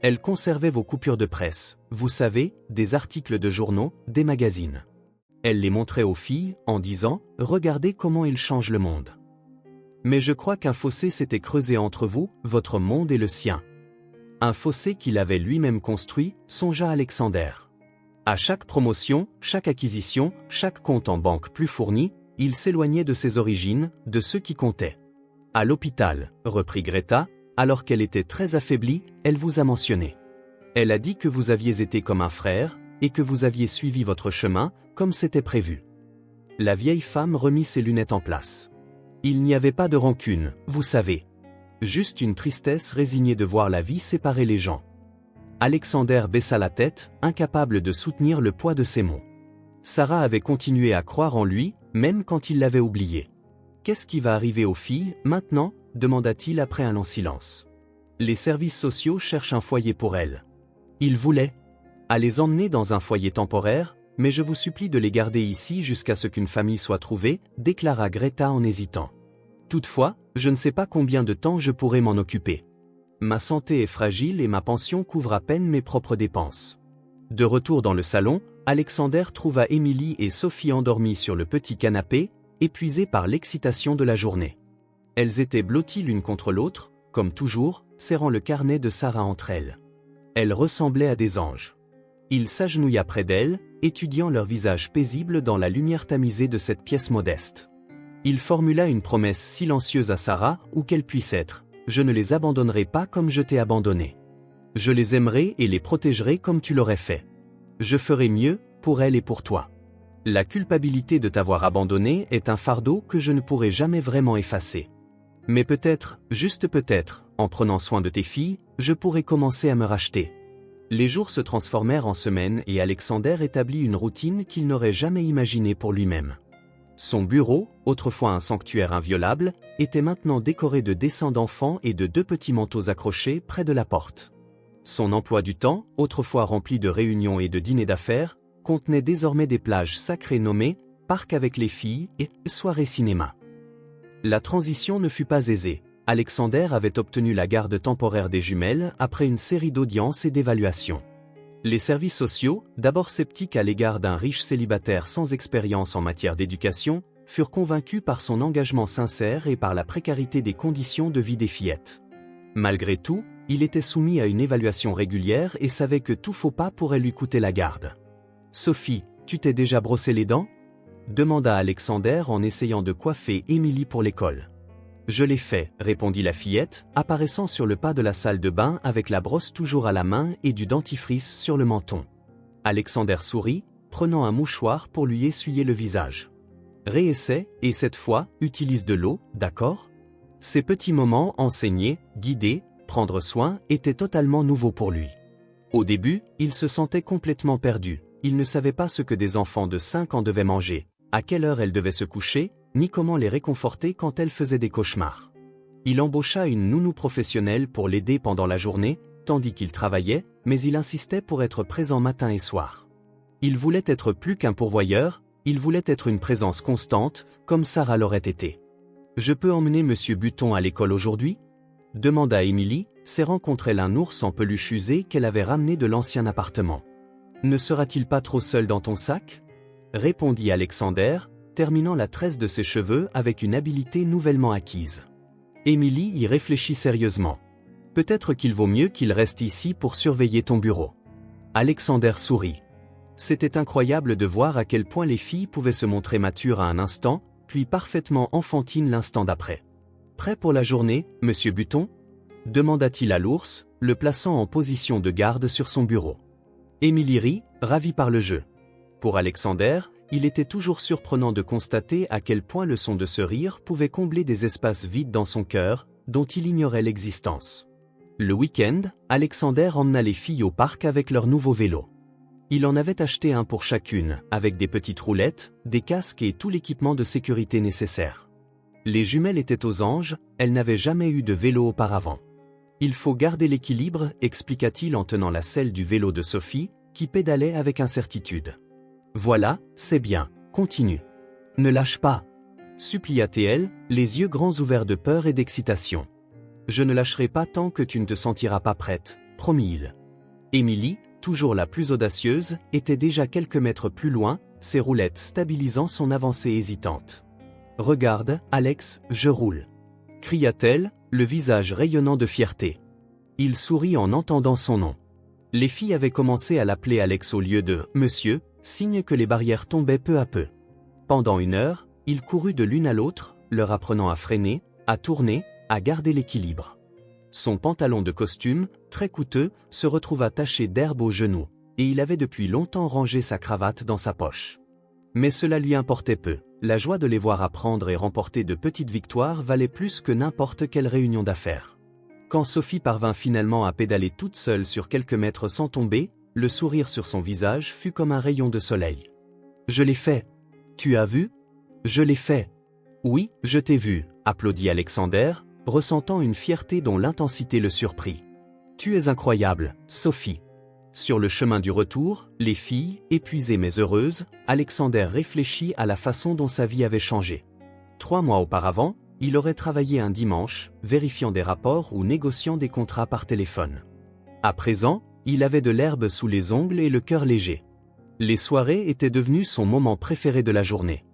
Elle conservait vos coupures de presse, vous savez, des articles de journaux, des magazines. Elle les montrait aux filles, en disant « Regardez comment ils changent le monde ». Mais je crois qu'un fossé s'était creusé entre vous, votre monde et le sien. Un fossé qu'il avait lui-même construit, songea Alexander. À chaque promotion, chaque acquisition, chaque compte en banque plus fourni, il s'éloignait de ses origines, de ceux qui comptaient. À l'hôpital, reprit Greta, alors qu'elle était très affaiblie, elle vous a mentionné. Elle a dit que vous aviez été comme un frère, et que vous aviez suivi votre chemin, comme c'était prévu. La vieille femme remit ses lunettes en place. Il n'y avait pas de rancune, vous savez. Juste une tristesse résignée de voir la vie séparer les gens. Alexander baissa la tête, incapable de soutenir le poids de ses mots. Sarah avait continué à croire en lui, même quand il l'avait oublié. « Qu'est-ce qui va arriver aux filles, maintenant » demanda-t-il après un long silence. « Les services sociaux cherchent un foyer pour elles. Ils voulaient à les emmener dans un foyer temporaire, mais je vous supplie de les garder ici jusqu'à ce qu'une famille soit trouvée, déclara Greta en hésitant. Toutefois, je ne sais pas combien de temps je pourrai m'en occuper. Ma santé est fragile et ma pension couvre à peine mes propres dépenses. » De retour dans le salon, Alexander trouva Emily et Sophie endormies sur le petit canapé, épuisées par l'excitation de la journée. Elles étaient blotties l'une contre l'autre, comme toujours, serrant le carnet de Sarah entre elles. Elles ressemblaient à des anges. Il s'agenouilla près d'elles, étudiant leur visage paisible dans la lumière tamisée de cette pièce modeste. Il formula une promesse silencieuse à Sarah, où qu'elle puisse être. « Je ne les abandonnerai pas comme je t'ai abandonné. Je les aimerai et les protégerai comme tu l'aurais fait. Je ferai mieux, pour elles et pour toi. La culpabilité de t'avoir abandonné est un fardeau que je ne pourrai jamais vraiment effacer. Mais peut-être, juste peut-être, en prenant soin de tes filles, je pourrai commencer à me racheter. » Les jours se transformèrent en semaines et Alexander établit une routine qu'il n'aurait jamais imaginée pour lui-même. Son bureau, autrefois un sanctuaire inviolable, était maintenant décoré de dessins d'enfants et de 2 petits manteaux accrochés près de la porte. Son emploi du temps, autrefois rempli de réunions et de dîners d'affaires, contenait désormais des plages sacrées nommées « Parc avec les filles » et « Soirée cinéma ». La transition ne fut pas aisée. Alexander avait obtenu la garde temporaire des jumelles après une série d'audiences et d'évaluations. Les services sociaux, d'abord sceptiques à l'égard d'un riche célibataire sans expérience en matière d'éducation, furent convaincus par son engagement sincère et par la précarité des conditions de vie des fillettes. Malgré tout, il était soumis à une évaluation régulière et savait que tout faux pas pourrait lui coûter la garde. « Sophie, tu t'es déjà brossé les dents » demanda Alexander en essayant de coiffer Emily pour l'école. « Je l'ai fait, » répondit la fillette, apparaissant sur le pas de la salle de bain avec la brosse toujours à la main et du dentifrice sur le menton. Alexander sourit, prenant un mouchoir pour lui essuyer le visage. « Réessaie, et cette fois, utilise de l'eau, d'accord ?» Ces petits moments enseignés, guidés, prendre soin, étaient totalement nouveaux pour lui. Au début, il se sentait complètement perdu. Il ne savait pas ce que des enfants de 5 ans devaient manger, à quelle heure elles devaient se coucher, ni comment les réconforter quand elles faisaient des cauchemars. Il embaucha une nounou professionnelle pour l'aider pendant la journée, tandis qu'il travaillait, mais il insistait pour être présent matin et soir. Il voulait être plus qu'un pourvoyeur, il voulait être une présence constante, comme Sarah l'aurait été. « Je peux emmener Monsieur Buton à l'école aujourd'hui » demanda Emily, serrant contre elle un ours en peluche usé qu'elle avait ramené de l'ancien appartement. « Ne sera-t-il pas trop seul dans ton sac » répondit Alexander, terminant la tresse de ses cheveux avec une habileté nouvellement acquise. Emily y réfléchit sérieusement. « Peut-être qu'il vaut mieux qu'il reste ici pour surveiller ton bureau. » Alexander sourit. C'était incroyable de voir à quel point les filles pouvaient se montrer matures à un instant, puis parfaitement enfantines l'instant d'après. « Prêt pour la journée, Monsieur Buton » demanda-t-il à l'ours, le plaçant en position de garde sur son bureau. Emily rit, ravie par le jeu. Pour Alexander, il était toujours surprenant de constater à quel point le son de ce rire pouvait combler des espaces vides dans son cœur, dont il ignorait l'existence. Le week-end, Alexander emmena les filles au parc avec leur nouveau vélo. Il en avait acheté un pour chacune, avec des petites roulettes, des casques et tout l'équipement de sécurité nécessaire. Les jumelles étaient aux anges, elles n'avaient jamais eu de vélo auparavant. Il faut garder l'équilibre, expliqua-t-il en tenant la selle du vélo de Sophie, qui pédalait avec incertitude. Voilà, c'est bien, continue. Ne lâche pas. Supplia-t-elle, les yeux grands ouverts de peur et d'excitation. Je ne lâcherai pas tant que tu ne te sentiras pas prête, promit-il. Émilie, toujours la plus audacieuse, était déjà quelques mètres plus loin, ses roulettes stabilisant son avancée hésitante. Regarde, Alex, je roule. Cria-t-elle, le visage rayonnant de fierté. Il sourit en entendant son nom. Les filles avaient commencé à l'appeler Alex au lieu de « Monsieur », signe que les barrières tombaient peu à peu. Pendant 1 heure, il courut de l'une à l'autre, leur apprenant à freiner, à tourner, à garder l'équilibre. Son pantalon de costume, très coûteux, se retrouva taché d'herbe aux genoux, et il avait depuis longtemps rangé sa cravate dans sa poche. Mais cela lui importait peu, la joie de les voir apprendre et remporter de petites victoires valait plus que n'importe quelle réunion d'affaires. Quand Sophie parvint finalement à pédaler toute seule sur quelques mètres sans tomber, le sourire sur son visage fut comme un rayon de soleil. « Je l'ai fait. Tu as vu ? Je l'ai fait. » « Oui, je t'ai vu, » applaudit Alexander, ressentant une fierté dont l'intensité le surprit. « Tu es incroyable, Sophie. » Sur le chemin du retour, les filles, épuisées mais heureuses, Alexander réfléchit à la façon dont sa vie avait changé. 3 mois auparavant, il aurait travaillé un dimanche, vérifiant des rapports ou négociant des contrats par téléphone. À présent, il avait de l'herbe sous les ongles et le cœur léger. Les soirées étaient devenues son moment préféré de la journée.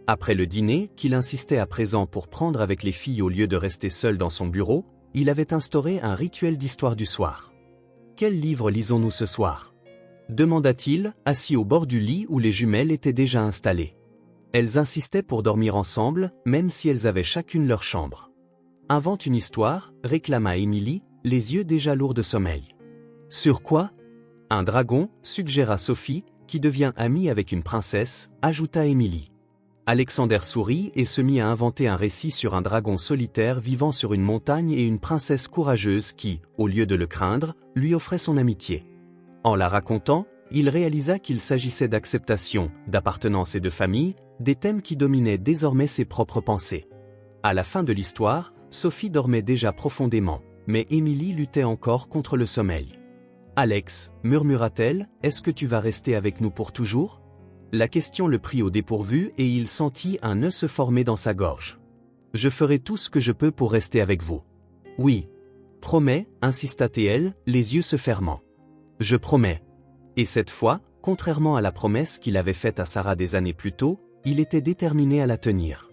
Après le dîner, qu'il insistait à présent pour prendre avec les filles au lieu de rester seul dans son bureau, il avait instauré un rituel d'histoire du soir. « Quel livre lisons-nous ce soir ?» demanda-t-il, assis au bord du lit où les jumelles étaient déjà installées. Elles insistaient pour dormir ensemble, même si elles avaient chacune leur chambre. « Invente une histoire » réclama Émilie, les yeux déjà lourds de sommeil. « Sur quoi ?»« Un dragon » suggéra Sophie, qui devient amie avec une princesse, ajouta Émilie. Alexander sourit et se mit à inventer un récit sur un dragon solitaire vivant sur une montagne et une princesse courageuse qui, au lieu de le craindre, lui offrait son amitié. En la racontant, il réalisa qu'il s'agissait d'acceptation, d'appartenance et de famille, des thèmes qui dominaient désormais ses propres pensées. À la fin de l'histoire, Sophie dormait déjà profondément, mais Émilie luttait encore contre le sommeil. « Alex, murmura-t-elle, est-ce que tu vas rester avec nous pour toujours ?» La question le prit au dépourvu et il sentit un nœud se former dans sa gorge. « Je ferai tout ce que je peux pour rester avec vous. »« Oui. »« Promets, » insista-t-elle, les yeux se fermant. « Je promets. » Et cette fois, contrairement à la promesse qu'il avait faite à Sarah des années plus tôt, il était déterminé à la tenir.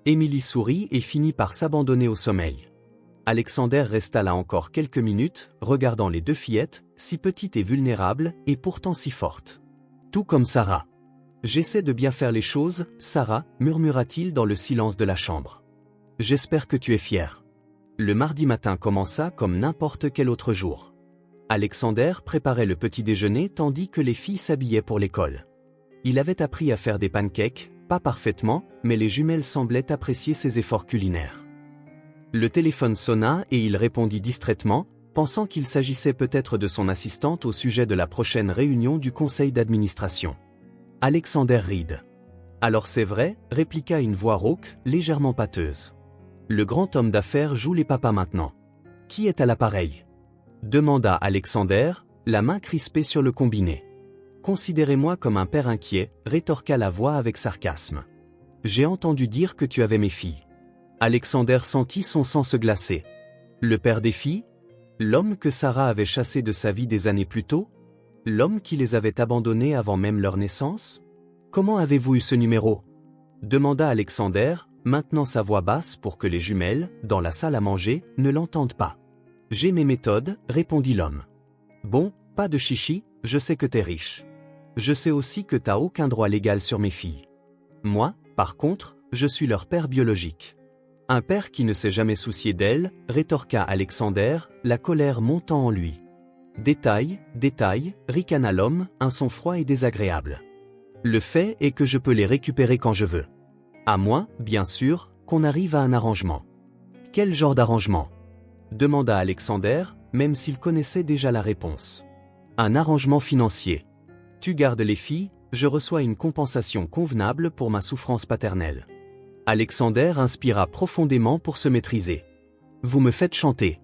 Émilie sourit et finit par s'abandonner au sommeil. Alexander resta là encore quelques minutes, regardant les 2 fillettes, si petites et vulnérables, et pourtant si fortes. Tout comme Sarah. « J'essaie de bien faire les choses, Sarah, » murmura-t-il dans le silence de la chambre. « J'espère que tu es fière. » Le mardi matin commença comme n'importe quel autre jour. Alexander préparait le petit déjeuner tandis que les filles s'habillaient pour l'école. Il avait appris à faire des pancakes, pas parfaitement, mais les jumelles semblaient apprécier ses efforts culinaires. Le téléphone sonna et il répondit distraitement, pensant qu'il s'agissait peut-être de son assistante au sujet de la prochaine réunion du conseil d'administration. Alexander Reed. « Alors c'est vrai » répliqua une voix rauque, légèrement pâteuse. « Le grand homme d'affaires joue les papas maintenant. Qui est à l'appareil » demanda Alexander, la main crispée sur le combiné. « Considérez-moi comme un père inquiet » rétorqua la voix avec sarcasme. « J'ai entendu dire que tu avais mes filles. » Alexander sentit son sang se glacer. Le père des filles ? L'homme que Sarah avait chassé de sa vie des années plus tôt ? L'homme qui les avait abandonnés avant même leur naissance ? Comment avez-vous eu ce numéro ? Demanda Alexander, maintenant sa voix basse pour que les jumelles, dans la salle à manger, ne l'entendent pas. J'ai mes méthodes, répondit l'homme. Bon, pas de chichi, je sais que t'es riche. Je sais aussi que t'as aucun droit légal sur mes filles. Moi, par contre, je suis leur père biologique. Un père qui ne s'est jamais soucié d'elles, rétorqua Alexander, la colère montant en lui. Détail, ricana l'homme, un son froid et désagréable. Le fait est que je peux les récupérer quand je veux. À moins, bien sûr, qu'on arrive à un arrangement. Quel genre d'arrangement ? Demanda Alexander, même s'il connaissait déjà la réponse. Un arrangement financier. Tu gardes les filles, je reçois une compensation convenable pour ma souffrance paternelle. Alexander inspira profondément pour se maîtriser. Vous me faites chanter.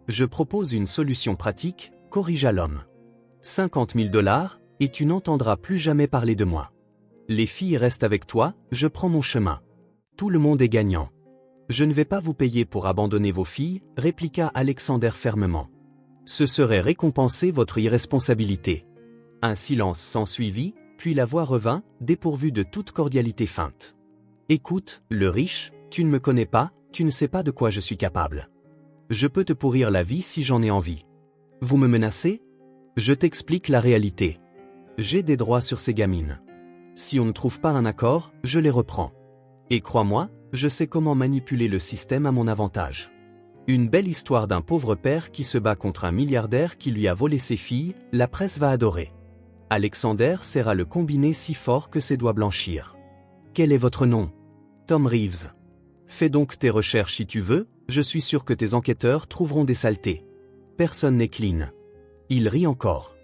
Je propose une solution pratique, corrigea l'homme. 50 000 $, et tu n'entendras plus jamais parler de moi. Les filles restent avec toi, je prends mon chemin. Tout le monde est gagnant. Je ne vais pas vous payer pour abandonner vos filles, répliqua Alexander fermement. Ce serait récompenser votre irresponsabilité. Un silence s'ensuivit, puis la voix revint, dépourvue de toute cordialité feinte. Écoute, le riche, tu ne me connais pas, tu ne sais pas de quoi je suis capable. Je peux te pourrir la vie si j'en ai envie. Vous me menacez? Je t'explique la réalité. J'ai des droits sur ces gamines. Si on ne trouve pas un accord, je les reprends. Et crois-moi, je sais comment manipuler le système à mon avantage. Une belle histoire d'un pauvre père qui se bat contre un milliardaire qui lui a volé ses filles, la presse va adorer. Alexander serra le combiné si fort que ses doigts blanchirent. Quel est votre nom? Tom Reeves. Fais donc tes recherches si tu veux, je suis sûr que tes enquêteurs trouveront des saletés. Personne n'est clean. Il rit encore.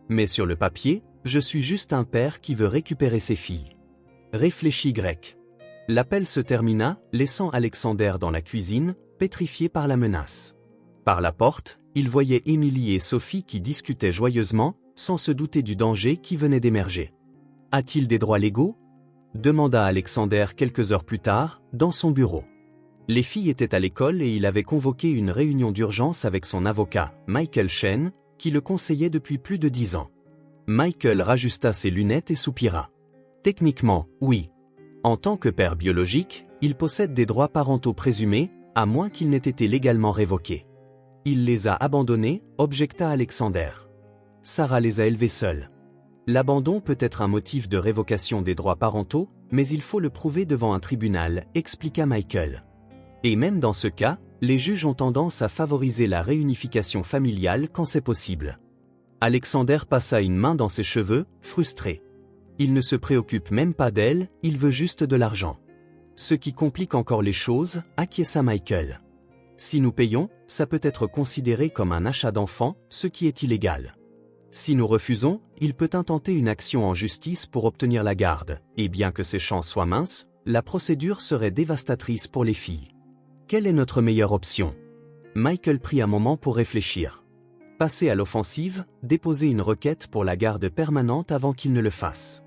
Mais sur le papier, je suis juste un père qui veut récupérer ses filles. Réfléchis grec. L'appel se termina, laissant Alexander dans la cuisine, pétrifié par la menace. Par la porte, il voyait Émilie et Sophie qui discutaient joyeusement, sans se douter du danger qui venait d'émerger. A-t-il des droits légaux? Demanda Alexander quelques heures plus tard, dans son bureau. Les filles étaient à l'école et il avait convoqué une réunion d'urgence avec son avocat, Michael Shen, qui le conseillait depuis plus de 10 ans. Michael rajusta ses lunettes et soupira. Techniquement, oui. En tant que père biologique, il possède des droits parentaux présumés, à moins qu'ils n'aient été légalement révoqués. Il les a abandonnés, objecta Alexander. Sarah les a élevés seuls. L'abandon peut être un motif de révocation des droits parentaux, mais il faut le prouver devant un tribunal, expliqua Michael. Et même dans ce cas, les juges ont tendance à favoriser la réunification familiale quand c'est possible. Alexander passa une main dans ses cheveux, frustré. Il ne se préoccupe même pas d'elle, il veut juste de l'argent. Ce qui complique encore les choses, acquiesça Michael. Si nous payons, ça peut être considéré comme un achat d'enfant, ce qui est illégal. Si nous refusons, il peut intenter une action en justice pour obtenir la garde, et bien que ses chances soient minces, la procédure serait dévastatrice pour les filles. Quelle est notre meilleure option? Michael prit un moment pour réfléchir. Passer à l'offensive, déposer une requête pour la garde permanente avant qu'il ne le fasse.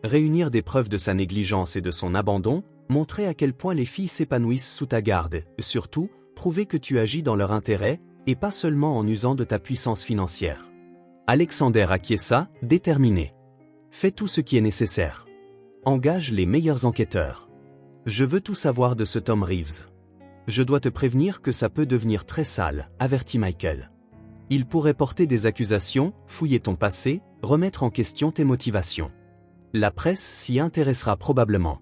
Réunir des preuves de sa négligence et de son abandon, montrer à quel point les filles s'épanouissent sous ta garde, surtout, prouver que tu agis dans leur intérêt, et pas seulement en usant de ta puissance financière. Alexander acquiesça, déterminé. Fais tout ce qui est nécessaire. Engage les meilleurs enquêteurs. Je veux tout savoir de ce Tom Reeves. Je dois te prévenir que ça peut devenir très sale, avertit Michael. Il pourrait porter des accusations, fouiller ton passé, remettre en question tes motivations. La presse s'y intéressera probablement.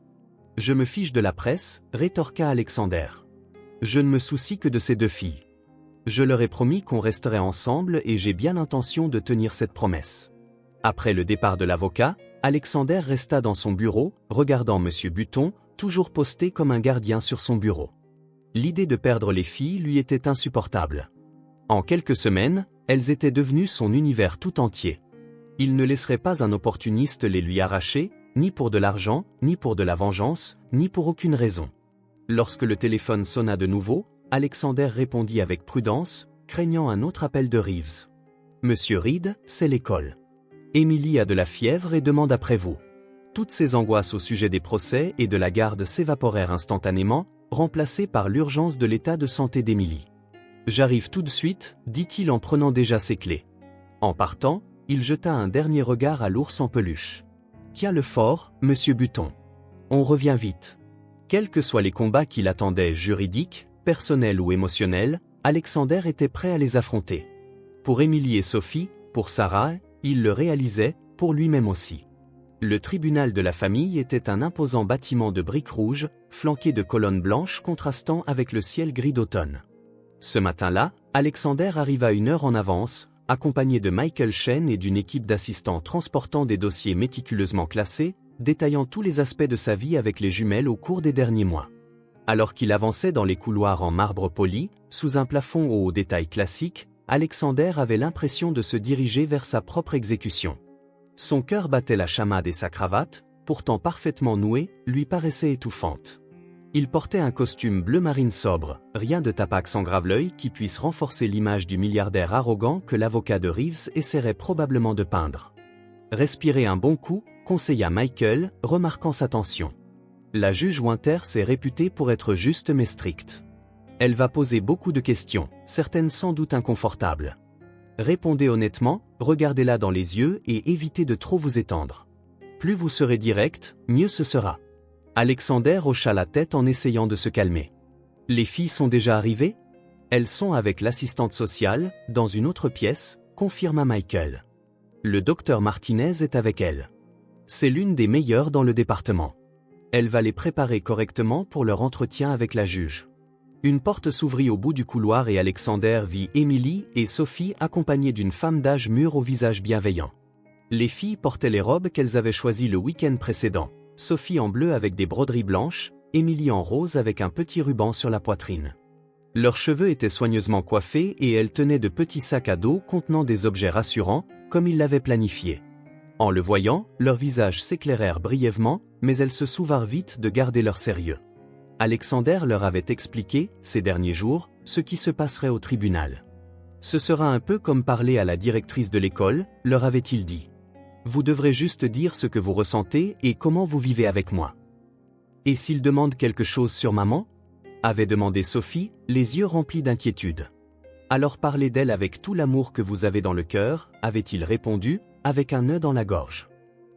Je me fiche de la presse, rétorqua Alexander. Je ne me soucie que de ces deux filles. Je leur ai promis qu'on resterait ensemble et j'ai bien l'intention de tenir cette promesse. Après le départ de l'avocat, Alexander resta dans son bureau, regardant M. Button, toujours posté comme un gardien sur son bureau. L'idée de perdre les filles lui était insupportable. En quelques semaines, elles étaient devenues son univers tout entier. Il ne laisserait pas un opportuniste les lui arracher, ni pour de l'argent, ni pour de la vengeance, ni pour aucune raison. Lorsque le téléphone sonna de nouveau, Alexander répondit avec prudence, craignant un autre appel de Reeves. « Monsieur Reed, c'est l'école. Émilie a de la fièvre et demande après vous. » Toutes ses angoisses au sujet des procès et de la garde s'évaporèrent instantanément, remplacées par l'urgence de l'état de santé d'Émilie. « J'arrive tout de suite, dit-il en prenant déjà ses clés. En partant, il jeta un dernier regard à l'ours en peluche. « Tiens-le fort, monsieur Button. On revient vite. » Quels que soient les combats qui l'attendaient juridiques, personnels ou émotionnels, Alexander était prêt à les affronter. Pour Émilie et Sophie, pour Sarah, il le réalisait, pour lui-même aussi. Le tribunal de la famille était un imposant bâtiment de briques rouges, flanqué de colonnes blanches contrastant avec le ciel gris d'automne. Ce matin-là, Alexander arriva 1 heure en avance, accompagné de Michael Shen et d'une équipe d'assistants transportant des dossiers méticuleusement classés, détaillant tous les aspects de sa vie avec les jumelles au cours des derniers mois. Alors qu'il avançait dans les couloirs en marbre poli, sous un plafond aux détails classiques, Alexander avait l'impression de se diriger vers sa propre exécution. Son cœur battait la chamade et sa cravate, pourtant parfaitement nouée, lui paraissait étouffante. Il portait un costume bleu marine sobre, rien de tapax en grave l'œil qui puisse renforcer l'image du milliardaire arrogant que l'avocat de Reeves essaierait probablement de peindre. Respirez un bon coup, conseilla Michael, remarquant sa tension. La juge Winters est réputée pour être juste mais stricte. Elle va poser beaucoup de questions, certaines sans doute inconfortables. Répondez honnêtement, regardez-la dans les yeux et évitez de trop vous étendre. Plus vous serez direct, mieux ce sera. Alexander hocha la tête en essayant de se calmer. Les filles sont déjà arrivées? Elles sont avec l'assistante sociale, dans une autre pièce, confirma Michael. Le docteur Martinez est avec elle. C'est l'une des meilleures dans le département. Elle va les préparer correctement pour leur entretien avec la juge. Une porte s'ouvrit au bout du couloir et Alexander vit Emily et Sophie accompagnées d'une femme d'âge mûr au visage bienveillant. Les filles portaient les robes qu'elles avaient choisies le week-end précédent. Sophie en bleu avec des broderies blanches, Emily en rose avec un petit ruban sur la poitrine. Leurs cheveux étaient soigneusement coiffés et elles tenaient de petits sacs à dos contenant des objets rassurants, comme ils l'avaient planifié. En le voyant, leurs visages s'éclairèrent brièvement, mais elles se souvinrent vite de garder leur sérieux. Alexander leur avait expliqué, ces derniers jours, ce qui se passerait au tribunal. Ce sera un peu comme parler à la directrice de l'école, leur avait-il dit. Vous devrez juste dire ce que vous ressentez et comment vous vivez avec moi. Et s'il demande quelque chose sur maman? Avait demandé Sophie, les yeux remplis d'inquiétude. Alors parlez d'elle avec tout l'amour que vous avez dans le cœur, avait-il répondu, avec un nœud dans la gorge.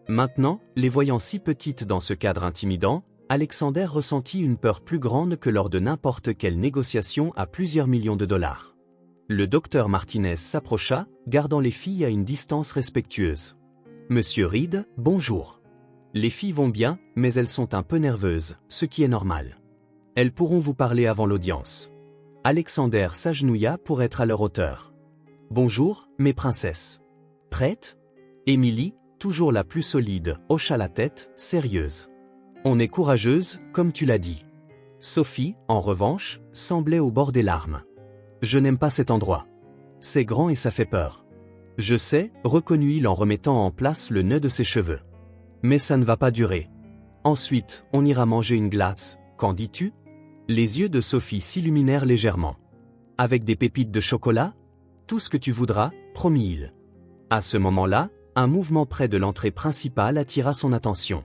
Maintenant, les voyant si petites dans ce cadre intimidant, Alexander ressentit une peur plus grande que lors de n'importe quelle négociation à plusieurs millions de dollars. Le docteur Martinez s'approcha, gardant les filles à une distance respectueuse. Monsieur Reed, bonjour. Les filles vont bien, mais elles sont un peu nerveuses, ce qui est normal. Elles pourront vous parler avant l'audience. Alexander s'agenouilla pour être à leur hauteur. Bonjour, mes princesses. Prêtes? Emily, toujours la plus solide, hocha la tête, sérieuse. On est courageuse, comme tu l'as dit. Sophie, en revanche, semblait au bord des larmes. Je n'aime pas cet endroit. C'est grand et ça fait peur. Je sais, reconnut-il en remettant en place le nœud de ses cheveux. Mais ça ne va pas durer. Ensuite, on ira manger une glace, qu'en dis-tu? Les yeux de Sophie s'illuminèrent légèrement. Avec des pépites de chocolat? Tout ce que tu voudras, promit-il. À ce moment-là, un mouvement près de l'entrée principale attira son attention.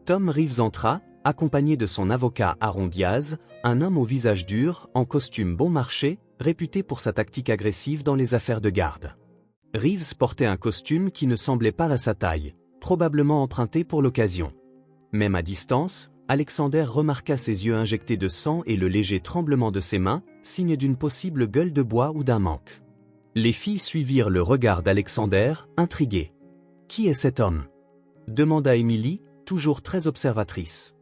Tom Reeves entra, accompagné de son avocat Aaron Diaz, un homme au visage dur, en costume bon marché, réputé pour sa tactique agressive dans les affaires de garde. Reeves portait un costume qui ne semblait pas à sa taille, probablement emprunté pour l'occasion. Même à distance, Alexander remarqua ses yeux injectés de sang et le léger tremblement de ses mains, signe d'une possible gueule de bois ou d'un manque. Les filles suivirent le regard d'Alexander, intriguées. « Qui est cet homme » demanda Emily, toujours très observatrice.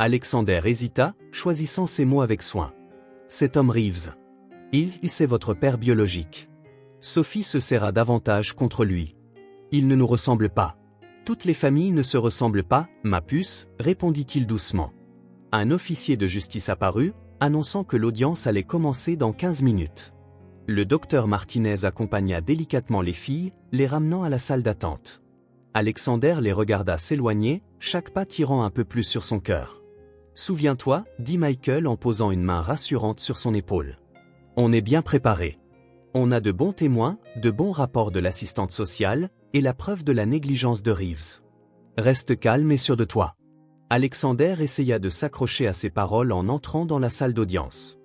Alexander hésita, choisissant ses mots avec soin. « C'est Tom Reeves. C'est votre père biologique. » Sophie se serra davantage contre lui. « Il ne nous ressemble pas. » « Toutes les familles ne se ressemblent pas, ma puce, répondit-il doucement. Un officier de justice apparut, annonçant que l'audience allait commencer dans 15 minutes. Le docteur Martinez accompagna délicatement les filles, les ramenant à la salle d'attente. Alexander les regarda s'éloigner, chaque pas tirant un peu plus sur son cœur. « Souviens-toi, dit Michael en posant une main rassurante sur son épaule. On est bien préparé. On a de bons témoins, de bons rapports de l'assistante sociale, et la preuve de la négligence de Reeves. Reste calme et sûr de toi. » Alexander essaya de s'accrocher à ses paroles en entrant dans la salle d'audience.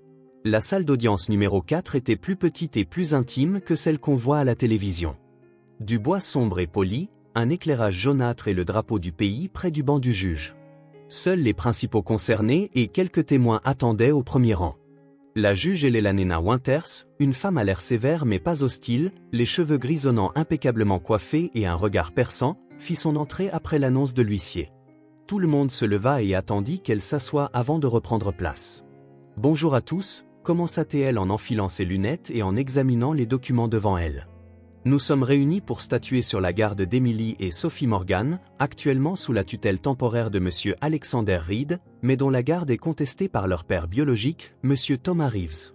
La salle d'audience numéro 4 était plus petite et plus intime que celle qu'on voit à la télévision. Du bois sombre et poli, un éclairage jaunâtre et le drapeau du pays près du banc du juge. Seuls les principaux concernés et quelques témoins attendaient au premier rang. La juge Elena Winters, une femme à l'air sévère mais pas hostile, les cheveux grisonnants impeccablement coiffés et un regard perçant, fit son entrée après l'annonce de l'huissier. Tout le monde se leva et attendit qu'elle s'assoie avant de reprendre place. « Bonjour à tous », commença-t-elle en enfilant ses lunettes et en examinant les documents devant elle. « Nous sommes réunis pour statuer sur la garde d'Emily et Sophie Morgan, actuellement sous la tutelle temporaire de M. Alexander Reed, mais dont la garde est contestée par leur père biologique, M. Thomas Reeves. »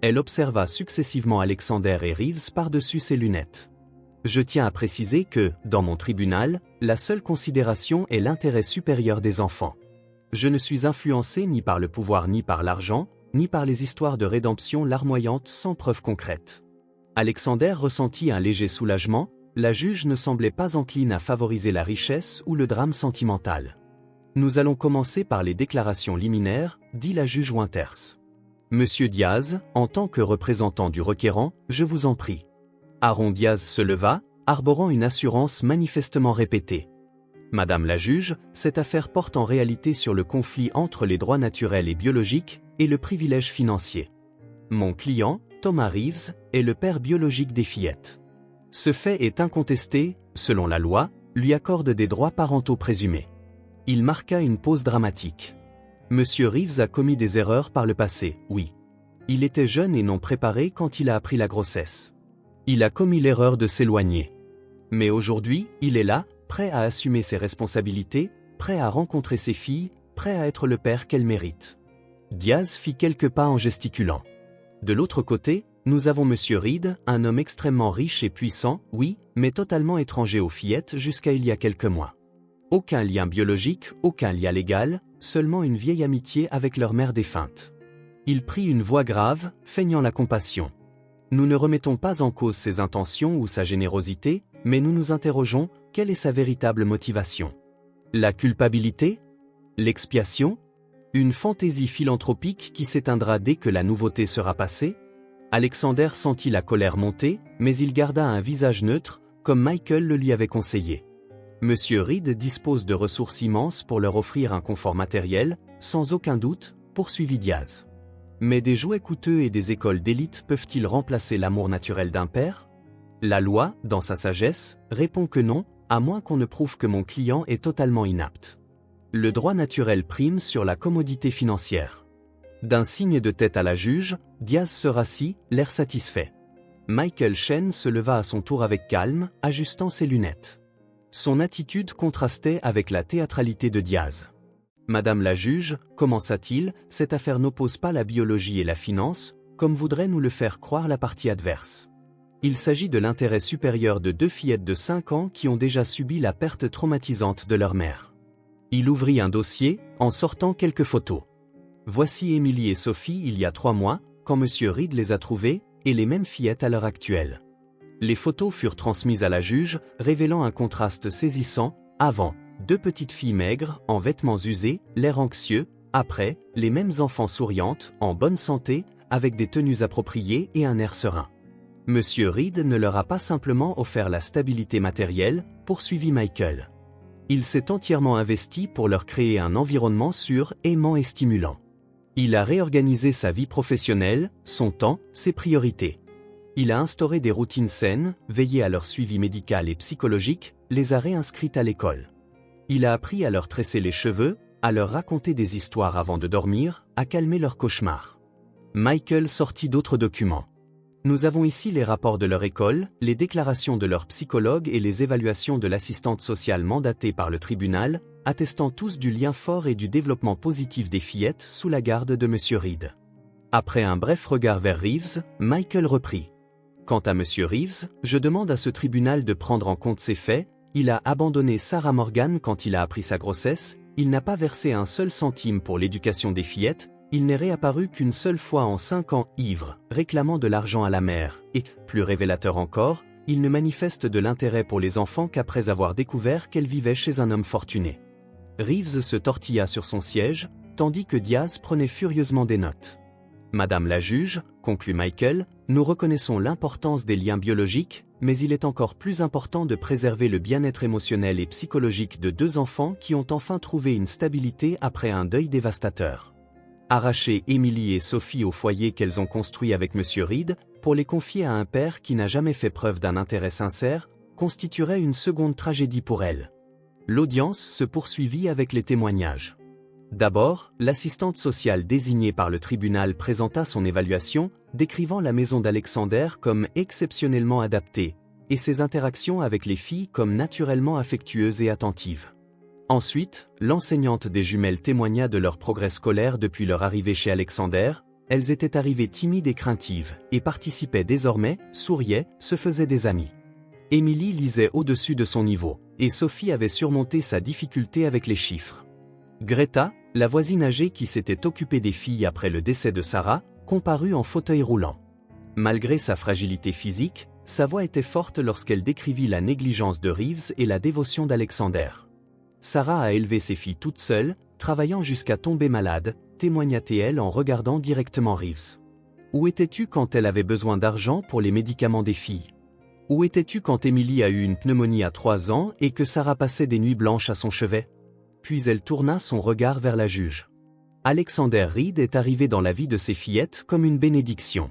Elle observa successivement Alexander et Reeves par-dessus ses lunettes. « Je tiens à préciser que, dans mon tribunal, la seule considération est l'intérêt supérieur des enfants. Je ne suis influencé ni par le pouvoir ni par l'argent, ni par les histoires de rédemption larmoyantes sans preuve concrète. Alexander ressentit un léger soulagement, la juge ne semblait pas encline à favoriser la richesse ou le drame sentimental. Nous allons commencer par les déclarations liminaires, dit la juge Winters. Monsieur Diaz, en tant que représentant du requérant, je vous en prie. Aaron Diaz se leva, arborant une assurance manifestement répétée. Madame la juge, cette affaire porte en réalité sur le conflit entre les droits naturels et biologiques et le privilège financier. Mon client, Thomas Reeves, est le père biologique des fillettes. Ce fait est incontesté, selon la loi, lui accorde des droits parentaux présumés. Il marqua une pause dramatique. Monsieur Reeves a commis des erreurs par le passé, oui. Il était jeune et non préparé quand il a appris la grossesse. Il a commis l'erreur de s'éloigner. Mais aujourd'hui, il est là, prêt à assumer ses responsabilités, prêt à rencontrer ses filles, prêt à être le père qu'elles méritent. Diaz fit quelques pas en gesticulant. De l'autre côté, nous avons Monsieur Reed, un homme extrêmement riche et puissant, oui, mais totalement étranger aux fillettes jusqu'à il y a quelques mois. Aucun lien biologique, aucun lien légal, seulement une vieille amitié avec leur mère défunte. Il prit une voix grave, feignant la compassion. Nous ne remettons pas en cause ses intentions ou sa générosité, mais nous nous interrogeons, quelle est sa véritable motivation? La culpabilité? L'expiation? Une fantaisie philanthropique qui s'éteindra dès que la nouveauté sera passée? Alexander sentit la colère monter, mais il garda un visage neutre, comme Michael le lui avait conseillé. Monsieur Reed dispose de ressources immenses pour leur offrir un confort matériel, sans aucun doute, poursuivit Diaz. Mais des jouets coûteux et des écoles d'élite peuvent-ils remplacer l'amour naturel d'un père? La loi, dans sa sagesse, répond que non, à moins qu'on ne prouve que mon client est totalement inapte. Le droit naturel prime sur la commodité financière. D'un signe de tête à la juge, Diaz se rassit, l'air satisfait. Michael Chen se leva à son tour avec calme, ajustant ses lunettes. Son attitude contrastait avec la théâtralité de Diaz. Madame la juge, commença-t-il, cette affaire n'oppose pas la biologie et la finance, comme voudrait nous le faire croire la partie adverse. Il s'agit de l'intérêt supérieur de deux fillettes de 5 ans qui ont déjà subi la perte traumatisante de leur mère. Il ouvrit un dossier, en sortant quelques photos. Voici Émilie et Sophie il y a 3 mois, quand Monsieur Reed les a trouvées, et les mêmes fillettes à l'heure actuelle. Les photos furent transmises à la juge, révélant un contraste saisissant, avant, 2 petites filles maigres, en vêtements usés, l'air anxieux, après, les mêmes enfants souriantes, en bonne santé, avec des tenues appropriées et un air serein. Monsieur Reed ne leur a pas simplement offert la stabilité matérielle, poursuivit Michael. Il s'est entièrement investi pour leur créer un environnement sûr, aimant et stimulant. Il a réorganisé sa vie professionnelle, son temps, ses priorités. Il a instauré des routines saines, veillé à leur suivi médical et psychologique, les a réinscrites à l'école. Il a appris à leur tresser les cheveux, à leur raconter des histoires avant de dormir, à calmer leurs cauchemars. Michael sortit d'autres documents. Nous avons ici les rapports de leur école, les déclarations de leur psychologue et les évaluations de l'assistante sociale mandatée par le tribunal, attestant tous du lien fort et du développement positif des fillettes sous la garde de Monsieur Reed. Après un bref regard vers Reeves, Michael reprit. Quant à Monsieur Reeves, je demande à ce tribunal de prendre en compte ces faits, il a abandonné Sarah Morgan quand il a appris sa grossesse, il n'a pas versé un seul centime pour l'éducation des fillettes, il n'est réapparu qu'une seule fois en 5 ans ivre, réclamant de l'argent à la mère, et, plus révélateur encore, il ne manifeste de l'intérêt pour les enfants qu'après avoir découvert qu'elle vivait chez un homme fortuné. Reeves se tortilla sur son siège, tandis que Diaz prenait furieusement des notes. Madame la juge, conclut Michael, nous reconnaissons l'importance des liens biologiques, mais il est encore plus important de préserver le bien-être émotionnel et psychologique de 2 enfants qui ont enfin trouvé une stabilité après un deuil dévastateur. Arracher Émilie et Sophie au foyer qu'elles ont construit avec Monsieur Reed, pour les confier à un père qui n'a jamais fait preuve d'un intérêt sincère, constituerait une seconde tragédie pour elles. L'audience se poursuivit avec les témoignages. D'abord, l'assistante sociale désignée par le tribunal présenta son évaluation, décrivant la maison d'Alexander comme exceptionnellement adaptée, et ses interactions avec les filles comme naturellement affectueuses et attentives. Ensuite, l'enseignante des jumelles témoigna de leur progrès scolaire depuis leur arrivée chez Alexander. Elles étaient arrivées timides et craintives, et participaient désormais, souriaient, se faisaient des amis. Émilie lisait au-dessus de son niveau, et Sophie avait surmonté sa difficulté avec les chiffres. Greta, la voisine âgée qui s'était occupée des filles après le décès de Sarah, comparut en fauteuil roulant. Malgré sa fragilité physique, sa voix était forte lorsqu'elle décrivit la négligence de Reeves et la dévotion d'Alexander. Sarah a élevé ses filles toute seule, travaillant jusqu'à tomber malade, témoigna-t-elle en regardant directement Reeves. Où étais-tu quand elle avait besoin d'argent pour les médicaments des filles? Où étais-tu quand Émilie a eu une pneumonie à 3 ans et que Sarah passait des nuits blanches à son chevet? Puis elle tourna son regard vers la juge. Alexander Reed est arrivé dans la vie de ses fillettes comme une bénédiction.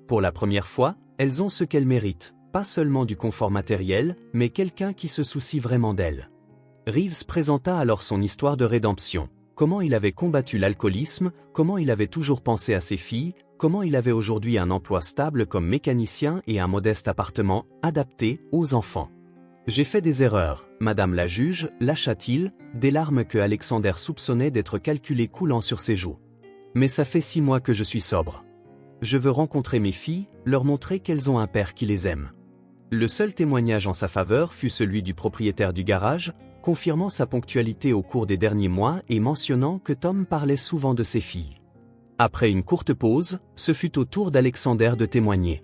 Pour la première fois, elles ont ce qu'elles méritent, pas seulement du confort matériel, mais quelqu'un qui se soucie vraiment d'elles. Reeves présenta alors son histoire de rédemption. Comment il avait combattu l'alcoolisme, comment il avait toujours pensé à ses filles, comment il avait aujourd'hui un emploi stable comme mécanicien et un modeste appartement, adapté aux enfants. J'ai fait des erreurs, madame la juge, lâcha-t-il, des larmes que Alexander soupçonnait d'être calculées coulant sur ses joues. Mais ça fait 6 mois que je suis sobre. Je veux rencontrer mes filles, leur montrer qu'elles ont un père qui les aime. Le seul témoignage en sa faveur fut celui du propriétaire du garage, confirmant sa ponctualité au cours des derniers mois et mentionnant que Tom parlait souvent de ses filles. Après une courte pause, ce fut au tour d'Alexander de témoigner.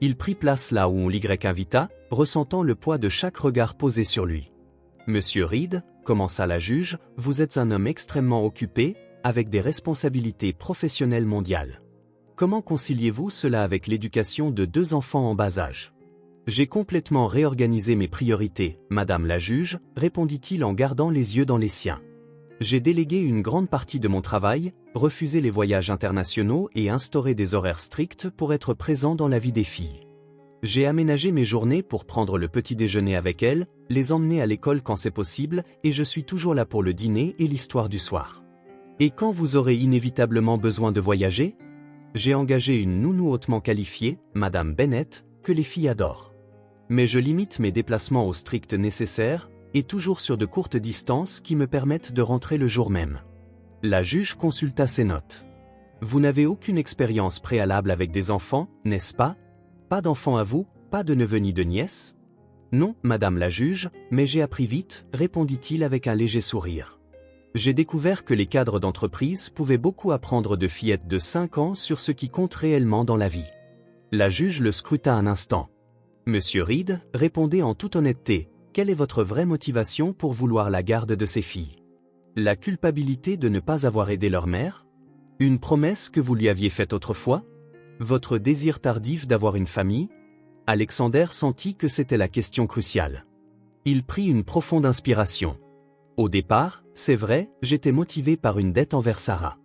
Il prit place là où on l'y invita, ressentant le poids de chaque regard posé sur lui. « Monsieur Reed, commença la juge, vous êtes un homme extrêmement occupé, avec des responsabilités professionnelles mondiales. Comment conciliez-vous cela avec l'éducation de 2 enfants en bas âge? » J'ai complètement réorganisé mes priorités, madame la juge, répondit-il en gardant les yeux dans les siens. J'ai délégué une grande partie de mon travail, refusé les voyages internationaux et instauré des horaires stricts pour être présent dans la vie des filles. J'ai aménagé mes journées pour prendre le petit déjeuner avec elles, les emmener à l'école quand c'est possible, et je suis toujours là pour le dîner et l'histoire du soir. Et quand vous aurez inévitablement besoin de voyager? J'ai engagé une nounou hautement qualifiée, madame Bennett, que les filles adorent. Mais je limite mes déplacements au strict nécessaire, et toujours sur de courtes distances qui me permettent de rentrer le jour même. La juge consulta ses notes. Vous n'avez aucune expérience préalable avec des enfants, n'est-ce pas? Pas d'enfants à vous, pas de neveux ni de nièces? Non, madame la juge, mais j'ai appris vite, répondit-il avec un léger sourire. J'ai découvert que les cadres d'entreprise pouvaient beaucoup apprendre de fillettes de 5 ans sur ce qui compte réellement dans la vie. La juge le scruta un instant. Monsieur Reed, répondez en toute honnêteté, quelle est votre vraie motivation pour vouloir la garde de ces filles? La culpabilité de ne pas avoir aidé leur mère? Une promesse que vous lui aviez faite autrefois? Votre désir tardif d'avoir une famille? Alexander sentit que c'était la question cruciale. Il prit une profonde inspiration. Au départ, c'est vrai, j'étais motivé par une dette envers Sarah.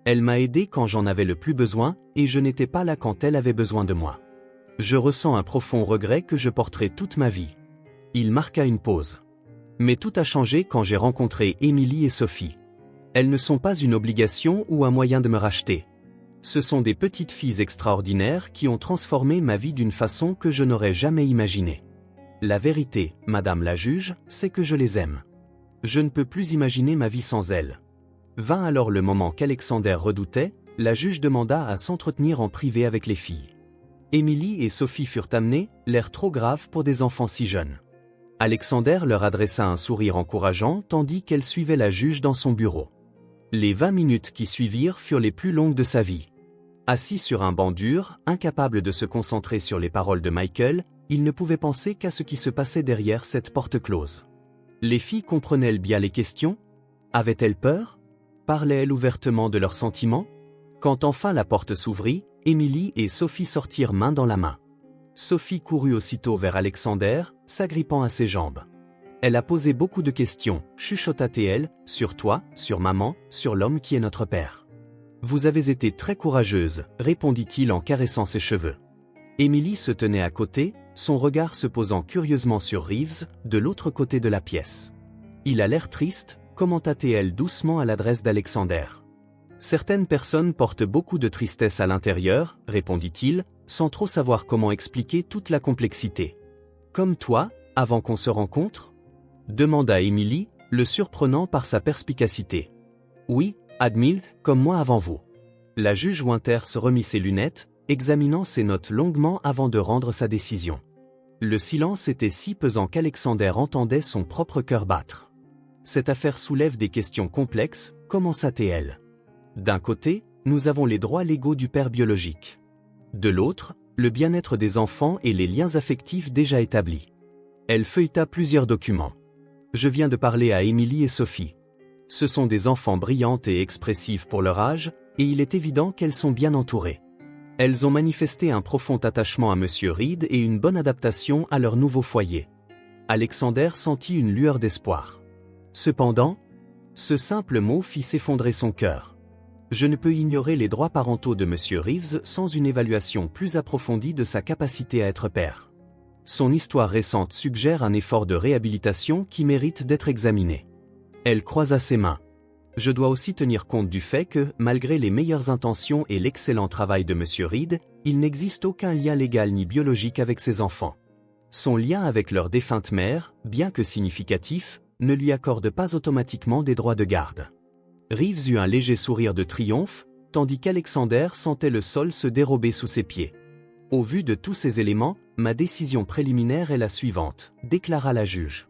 Elle m'a aidé quand j'en avais le plus besoin, et je n'étais pas là quand elle avait besoin de moi. Je ressens un profond regret que je porterai toute ma vie. Il marqua une pause. Mais tout a changé quand j'ai rencontré Émilie et Sophie. Elles ne sont pas une obligation ou un moyen de me racheter. Ce sont des petites filles extraordinaires qui ont transformé ma vie d'une façon que je n'aurais jamais imaginée. La vérité, madame la juge, c'est que je les aime. Je ne peux plus imaginer ma vie sans elles. Vint alors le moment qu'Alexander redoutait, la juge demanda à s'entretenir en privé avec les filles. Émilie et Sophie furent amenées, l'air trop grave pour des enfants si jeunes. Alexander leur adressa un sourire encourageant tandis qu'elle suivait la juge dans son bureau. Les 20 minutes qui suivirent furent les plus longues de sa vie. Assis sur un banc dur, incapable de se concentrer sur les paroles de Michael, il ne pouvait penser qu'à ce qui se passait derrière cette porte close. Les filles comprenaient-elles bien les questions? Avaient-elles peur? Parlaient-elles ouvertement de leurs sentiments? Quand enfin la porte s'ouvrit, Émilie et Sophie sortirent main dans la main. Sophie courut aussitôt vers Alexander, s'agrippant à ses jambes. Elle a posé beaucoup de questions, chuchota-t-elle, sur toi, sur maman, sur l'homme qui est notre père. Vous avez été très courageuse, répondit-il en caressant ses cheveux. Émilie se tenait à côté, son regard se posant curieusement sur Reeves, de l'autre côté de la pièce. Il a l'air triste, commenta-t-elle doucement à l'adresse d'Alexander. Certaines personnes portent beaucoup de tristesse à l'intérieur, répondit-il, sans trop savoir comment expliquer toute la complexité. Comme toi, avant qu'on se rencontre? Demanda Émilie, le surprenant par sa perspicacité. Oui, admile, comme moi avant vous. La juge Winter se remit ses lunettes, examinant ses notes longuement avant de rendre sa décision. Le silence était si pesant qu'Alexander entendait son propre cœur battre. Cette affaire soulève des questions complexes, commença-t-elle. D'un côté, nous avons les droits légaux du père biologique. De l'autre, le bien-être des enfants et les liens affectifs déjà établis. Elle feuilleta plusieurs documents. Je viens de parler à Émilie et Sophie. Ce sont des enfants brillantes et expressives pour leur âge, et il est évident qu'elles sont bien entourées. Elles ont manifesté un profond attachement à Monsieur Reed et une bonne adaptation à leur nouveau foyer. Alexander sentit une lueur d'espoir. Cependant, ce simple mot fit s'effondrer son cœur. Je ne peux ignorer les droits parentaux de Monsieur Reeves sans une évaluation plus approfondie de sa capacité à être père. Son histoire récente suggère un effort de réhabilitation qui mérite d'être examiné. Elle croisa ses mains. Je dois aussi tenir compte du fait que, malgré les meilleures intentions et l'excellent travail de Monsieur Reed, il n'existe aucun lien légal ni biologique avec ses enfants. Son lien avec leur défunte mère, bien que significatif, ne lui accorde pas automatiquement des droits de garde. Reeves eut un léger sourire de triomphe, tandis qu'Alexander sentait le sol se dérober sous ses pieds. Au vu de tous ces éléments, ma décision préliminaire est la suivante, déclara la juge.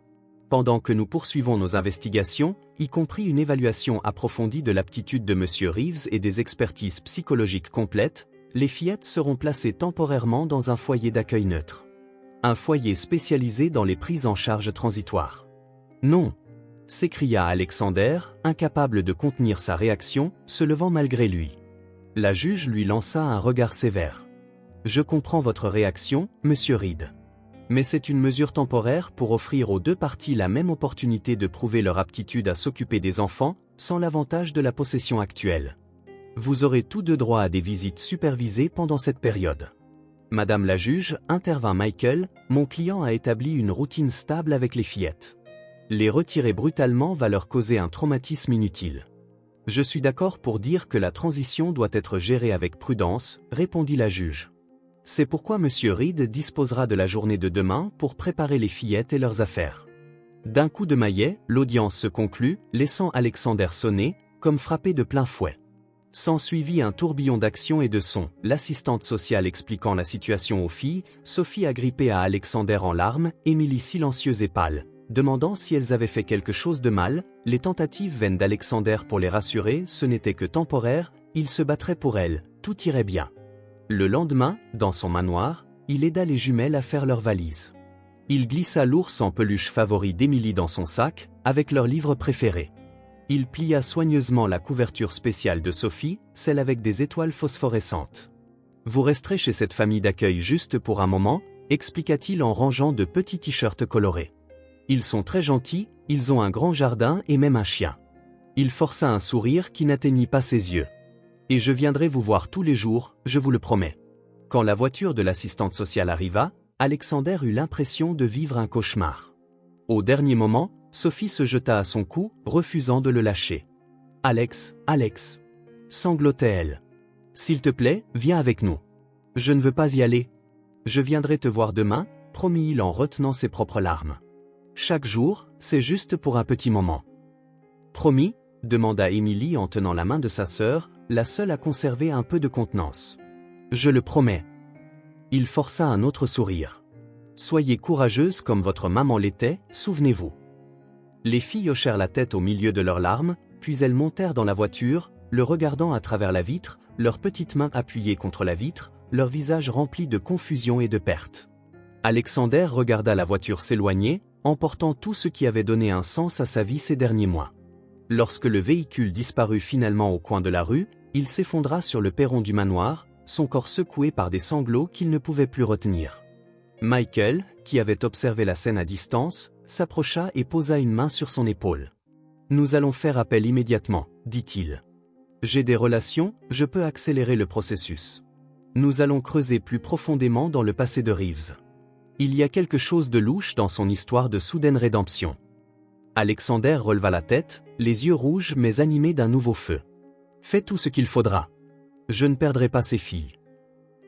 Pendant que nous poursuivons nos investigations, y compris une évaluation approfondie de l'aptitude de Monsieur Reeves et des expertises psychologiques complètes, les fillettes seront placées temporairement dans un foyer d'accueil neutre. Un foyer spécialisé dans les prises en charge transitoires. Non, s'écria Alexander, incapable de contenir sa réaction, se levant malgré lui. La juge lui lança un regard sévère. Je comprends votre réaction, Monsieur Reed. Mais c'est une mesure temporaire pour offrir aux deux parties la même opportunité de prouver leur aptitude à s'occuper des enfants, sans l'avantage de la possession actuelle. Vous aurez tous deux droit à des visites supervisées pendant cette période. Madame la juge, intervint Michael, mon client a établi une routine stable avec les fillettes. Les retirer brutalement va leur causer un traumatisme inutile. Je suis d'accord pour dire que la transition doit être gérée avec prudence, répondit la juge. C'est pourquoi Monsieur Reed disposera de la journée de demain pour préparer les fillettes et leurs affaires. D'un coup de maillet, l'audience se conclut, laissant Alexander sonner, comme frappé de plein fouet. S'ensuivit un tourbillon d'actions et de sons, l'assistante sociale expliquant la situation aux filles, Sophie agrippée à Alexander en larmes, Émilie silencieuse et pâle, demandant si elles avaient fait quelque chose de mal, les tentatives vaines d'Alexander pour les rassurer, ce n'était que temporaire, il se battrait pour elles, tout irait bien. Le lendemain, dans son manoir, il aida les jumelles à faire leurs valises. Il glissa l'ours en peluche favori d'Émilie dans son sac, avec leurs livres préférés. Il plia soigneusement la couverture spéciale de Sophie, celle avec des étoiles phosphorescentes. Vous resterez chez cette famille d'accueil juste pour un moment, expliqua-t-il en rangeant de petits t-shirts colorés. Ils sont très gentils, ils ont un grand jardin et même un chien. Il força un sourire qui n'atteignit pas ses yeux. Et je viendrai vous voir tous les jours, je vous le promets. Quand la voiture de l'assistante sociale arriva, Alexander eut l'impression de vivre un cauchemar. Au dernier moment, Sophie se jeta à son cou, refusant de le lâcher. « Alex, Alex !» sanglotait-elle. « S'il te plaît, viens avec nous. »« Je ne veux pas y aller. »« Je viendrai te voir demain, » promit-il en retenant ses propres larmes. « Chaque jour, c'est juste pour un petit moment. »« Promis ?» demanda Émilie en tenant la main de sa sœur, la seule à conserver un peu de contenance. « Je le promets. » Il força un autre sourire. « Soyez courageuse comme votre maman l'était, souvenez-vous. » Les filles hochèrent la tête au milieu de leurs larmes, puis elles montèrent dans la voiture, le regardant à travers la vitre, leurs petites mains appuyées contre la vitre, leurs visages remplis de confusion et de perte. Alexander regarda la voiture s'éloigner, emportant tout ce qui avait donné un sens à sa vie ces derniers mois. Lorsque le véhicule disparut finalement au coin de la rue, il s'effondra sur le perron du manoir, son corps secoué par des sanglots qu'il ne pouvait plus retenir. Michael, qui avait observé la scène à distance, s'approcha et posa une main sur son épaule. « Nous allons faire appel immédiatement, » dit-il. « J'ai des relations, je peux accélérer le processus. Nous allons creuser plus profondément dans le passé de Reeves. Il y a quelque chose de louche dans son histoire de soudaine rédemption. » Alexander releva la tête, les yeux rouges mais animés d'un nouveau feu. « Fais tout ce qu'il faudra. Je ne perdrai pas ces filles. »«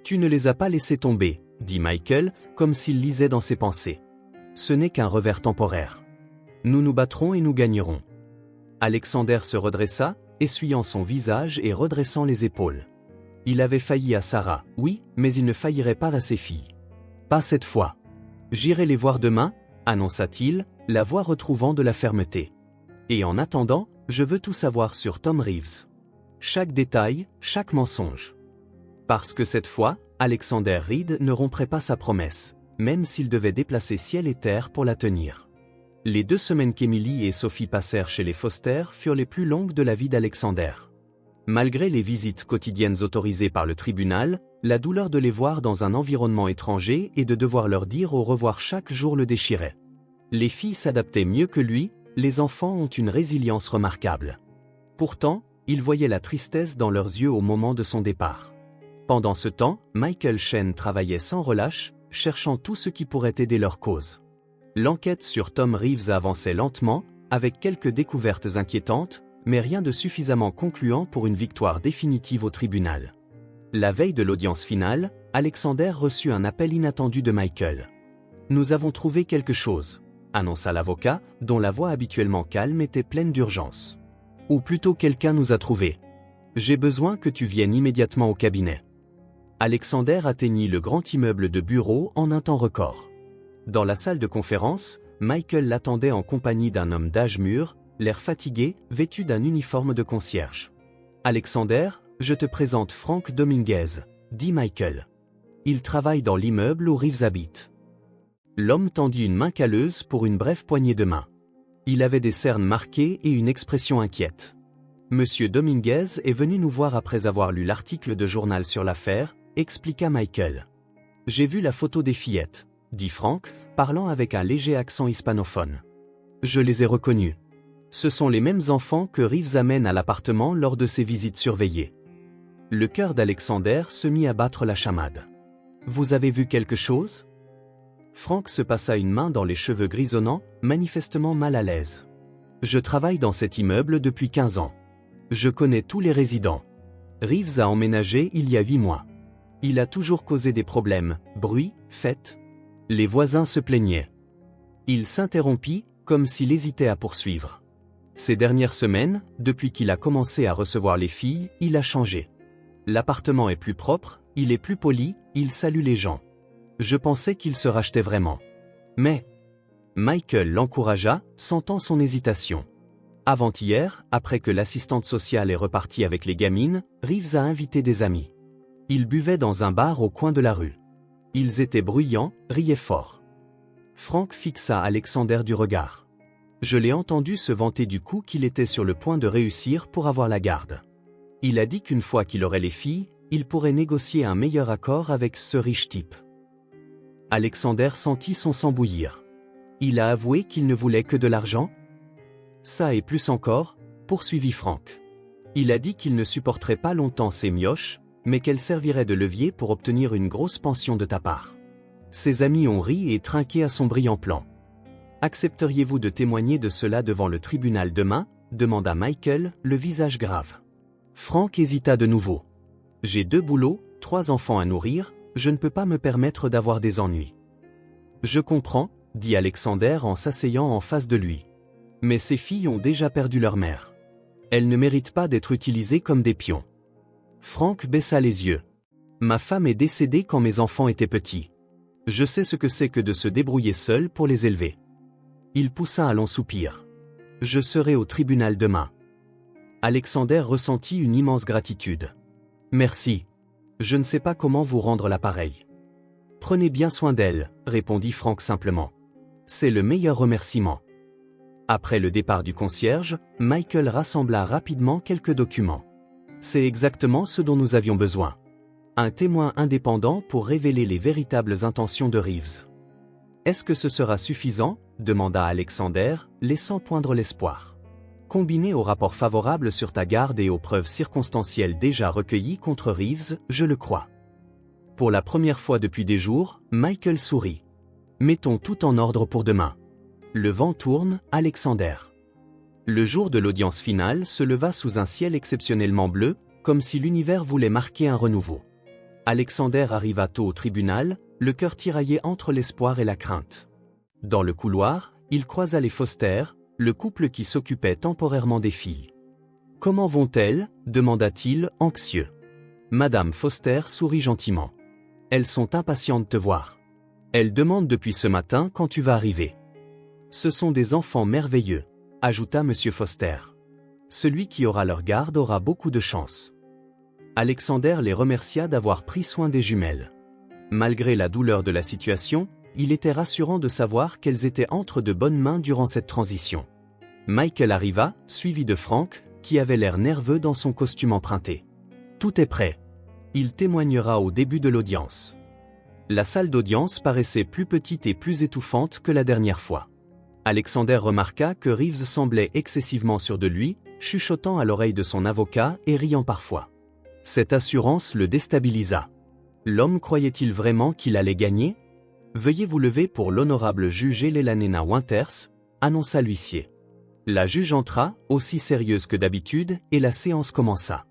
Tu ne les as pas laissées tomber, » dit Michael, comme s'il lisait dans ses pensées. « Ce n'est qu'un revers temporaire. Nous nous battrons et nous gagnerons. » Alexander se redressa, essuyant son visage et redressant les épaules. Il avait failli à Sarah, oui, mais il ne faillirait pas à ses filles. Pas cette fois. J'irai les voir demain, annonça-t-il, la voix retrouvant de la fermeté. Et en attendant, je veux tout savoir sur Tom Reeves. Chaque détail, chaque mensonge. Parce que cette fois, Alexander Reed ne romprait pas sa promesse, même s'il devait déplacer ciel et terre pour la tenir. Les 2 semaines qu'Emily et Sophie passèrent chez les Foster furent les plus longues de la vie d'Alexander. Malgré les visites quotidiennes autorisées par le tribunal, la douleur de les voir dans un environnement étranger et de devoir leur dire au revoir chaque jour le déchirait. Les filles s'adaptaient mieux que lui, les enfants ont une résilience remarquable. Pourtant, il voyait la tristesse dans leurs yeux au moment de son départ. Pendant ce temps, Michael Shen travaillait sans relâche, cherchant tout ce qui pourrait aider leur cause. L'enquête sur Tom Reeves avançait lentement, avec quelques découvertes inquiétantes, mais rien de suffisamment concluant pour une victoire définitive au tribunal. La veille de l'audience finale, Alexander reçut un appel inattendu de Michael. « Nous avons trouvé quelque chose », annonça l'avocat, dont la voix habituellement calme était pleine d'urgence. « Ou plutôt quelqu'un nous a trouvés. J'ai besoin que tu viennes immédiatement au cabinet. » Alexander atteignit le grand immeuble de bureaux en un temps record. Dans la salle de conférence, Michael l'attendait en compagnie d'un homme d'âge mûr, l'air fatigué, vêtu d'un uniforme de concierge. « Alexander, je te présente Frank Dominguez », dit Michael. « Il travaille dans l'immeuble où Reeves habite. » L'homme tendit une main calleuse pour une brève poignée de main. Il avait des cernes marquées et une expression inquiète. « Monsieur Dominguez est venu nous voir après avoir lu l'article de journal sur l'affaire, » expliqua Michael. « J'ai vu la photo des fillettes, » dit Frank, parlant avec un léger accent hispanophone. « Je les ai reconnues. Ce sont les mêmes enfants que Reeves amène à l'appartement lors de ses visites surveillées. » Le cœur d'Alexander se mit à battre la chamade. « Vous avez vu quelque chose ?» Frank se passa une main dans les cheveux grisonnants, manifestement mal à l'aise. « Je travaille dans cet immeuble depuis 15 ans. Je connais tous les résidents. Reeves a emménagé il y a 8 mois. Il a toujours causé des problèmes, bruit, fêtes. Les voisins se plaignaient. » Il s'interrompit, comme s'il hésitait à poursuivre. Ces dernières semaines, depuis qu'il a commencé à recevoir les filles, il a changé. L'appartement est plus propre, il est plus poli, il salue les gens. Je pensais qu'il se rachetait vraiment. Mais... Michael l'encouragea, sentant son hésitation. Avant-hier, après que l'assistante sociale est repartie avec les gamines, Reeves a invité des amis. Ils buvaient dans un bar au coin de la rue. Ils étaient bruyants, riaient fort. Frank fixa Alexander du regard. Je l'ai entendu se vanter du coup qu'il était sur le point de réussir pour avoir la garde. Il a dit qu'une fois qu'il aurait les filles, il pourrait négocier un meilleur accord avec ce riche type. Alexander sentit son sang bouillir. Il a avoué qu'il ne voulait que de l'argent ? Ça et plus encore, poursuivit Frank. Il a dit qu'il ne supporterait pas longtemps ces mioches, mais qu'elles serviraient de levier pour obtenir une grosse pension de ta part. Ses amis ont ri et trinqué à son brillant plan. Accepteriez-vous de témoigner de cela devant le tribunal demain ? Demanda Michael, le visage grave. Frank hésita de nouveau. J'ai 2 boulots, 3 enfants à nourrir, je ne peux pas me permettre d'avoir des ennuis. Je comprends, dit Alexander en s'asseyant en face de lui. Mais ces filles ont déjà perdu leur mère. Elles ne méritent pas d'être utilisées comme des pions. Frank baissa les yeux. Ma femme est décédée quand mes enfants étaient petits. Je sais ce que c'est que de se débrouiller seul pour les élever. Il poussa un long soupir. Je serai au tribunal demain. Alexander ressentit une immense gratitude. Merci. Je ne sais pas comment vous rendre l'appareil. Prenez bien soin d'elle, répondit Frank simplement. C'est le meilleur remerciement. Après le départ du concierge, Michael rassembla rapidement quelques documents. C'est exactement ce dont nous avions besoin. Un témoin indépendant pour révéler les véritables intentions de Reeves. Est-ce que ce sera suffisant ? Demanda Alexander, laissant poindre l'espoir. Combiné au rapport favorable sur ta garde et aux preuves circonstancielles déjà recueillies contre Reeves, je le crois. Pour la première fois depuis des jours, Michael sourit. Mettons tout en ordre pour demain. Le vent tourne, Alexander. Le jour de l'audience finale se leva sous un ciel exceptionnellement bleu, comme si l'univers voulait marquer un renouveau. Alexander arriva tôt au tribunal, le cœur tiraillé entre l'espoir et la crainte. Dans le couloir, il croisa les Foster, le couple qui s'occupait temporairement des filles. « Comment vont-elles » demanda-t-il, anxieux. Madame Foster sourit gentiment. « Elles sont impatientes de te voir. Elle demande depuis ce matin quand tu vas arriver. Ce sont des enfants merveilleux, ajouta M. Foster. Celui qui aura leur garde aura beaucoup de chance. Alexander les remercia d'avoir pris soin des jumelles. Malgré la douleur de la situation, il était rassurant de savoir qu'elles étaient entre de bonnes mains durant cette transition. Michael arriva, suivi de Frank, qui avait l'air nerveux dans son costume emprunté. Tout est prêt. Il témoignera au début de l'audience. La salle d'audience paraissait plus petite et plus étouffante que la dernière fois. Alexander remarqua que Reeves semblait excessivement sûr de lui, chuchotant à l'oreille de son avocat et riant parfois. Cette assurance le déstabilisa. L'homme croyait-il vraiment qu'il allait gagner ? Veuillez vous lever pour l'honorable juge Elena Winters, annonça l'huissier. La juge entra, aussi sérieuse que d'habitude, et la séance commença.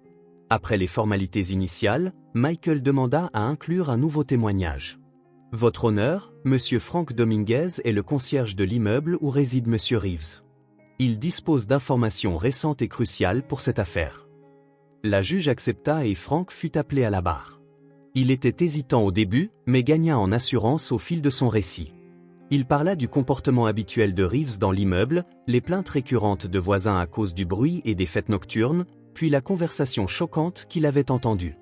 Après les formalités initiales, Michael demanda à inclure un nouveau témoignage. Votre honneur, Monsieur Frank Dominguez est le concierge de l'immeuble où réside Monsieur Reeves. Il dispose d'informations récentes et cruciales pour cette affaire. La juge accepta et Frank fut appelé à la barre. Il était hésitant au début, mais gagna en assurance au fil de son récit. Il parla du comportement habituel de Reeves dans l'immeuble, les plaintes récurrentes de voisins à cause du bruit et des fêtes nocturnes, puis la conversation choquante qu'il avait entendue.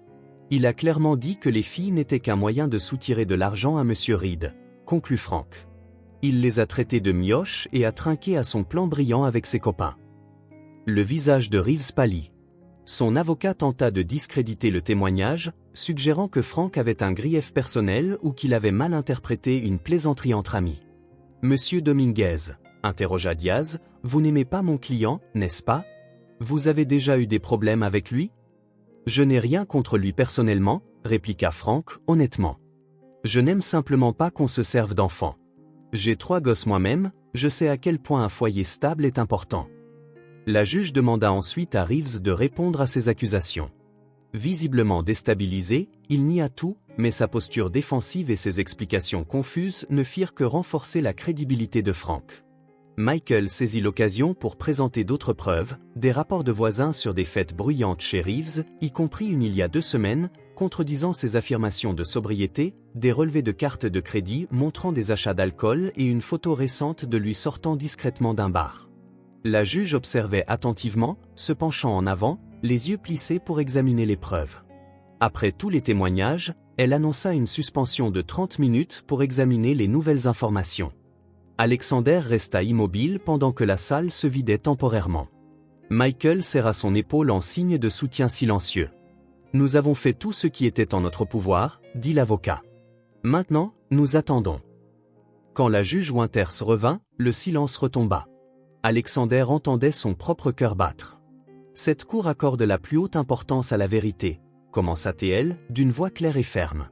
Il a clairement dit que les filles n'étaient qu'un moyen de soutirer de l'argent à M. Reed, conclut Frank. Il les a traitées de mioches et a trinqué à son plan brillant avec ses copains. Le visage de Reeves pâlit. Son avocat tenta de discréditer le témoignage, suggérant que Frank avait un grief personnel ou qu'il avait mal interprété une plaisanterie entre amis. « Monsieur Dominguez, interrogea Diaz, vous n'aimez pas mon client, n'est-ce pas? Vous avez déjà eu des problèmes avec lui? Je n'ai rien contre lui personnellement, répliqua Frank, honnêtement. Je n'aime simplement pas qu'on se serve d'enfants. J'ai 3 gosses moi-même, je sais à quel point un foyer stable est important. La juge demanda ensuite à Reeves de répondre à ces accusations. Visiblement déstabilisé, il nia tout, mais sa posture défensive et ses explications confuses ne firent que renforcer la crédibilité de Frank. Michael saisit l'occasion pour présenter d'autres preuves, des rapports de voisins sur des fêtes bruyantes chez Reeves, y compris une il y a 2 semaines, contredisant ses affirmations de sobriété, des relevés de cartes de crédit montrant des achats d'alcool et une photo récente de lui sortant discrètement d'un bar. La juge observait attentivement, se penchant en avant, les yeux plissés pour examiner les preuves. Après tous les témoignages, elle annonça une suspension de 30 minutes pour examiner les nouvelles informations. Alexander resta immobile pendant que la salle se vidait temporairement. Michael serra son épaule en signe de soutien silencieux. « Nous avons fait tout ce qui était en notre pouvoir, dit l'avocat. Maintenant, nous attendons. » Quand la juge Winters revint, le silence retomba. Alexander entendait son propre cœur battre. Cette cour accorde la plus haute importance à la vérité, commença-t-elle, d'une voix claire et ferme.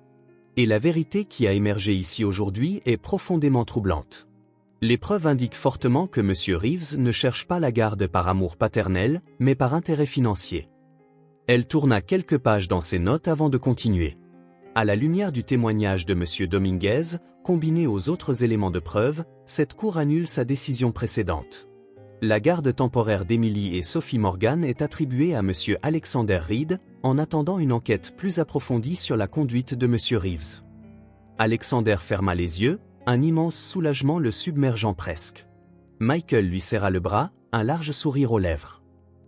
Et la vérité qui a émergé ici aujourd'hui est profondément troublante. Les preuves indiquent fortement que M. Reeves ne cherche pas la garde par amour paternel, mais par intérêt financier. Elle tourna quelques pages dans ses notes avant de continuer. À la lumière du témoignage de M. Dominguez, combiné aux autres éléments de preuve, cette cour annule sa décision précédente. La garde temporaire d'Emily et Sophie Morgan est attribuée à M. Alexander Reed, en attendant une enquête plus approfondie sur la conduite de M. Reeves. Alexander ferma les yeux, un immense soulagement le submergeant presque. Michael lui serra le bras, un large sourire aux lèvres.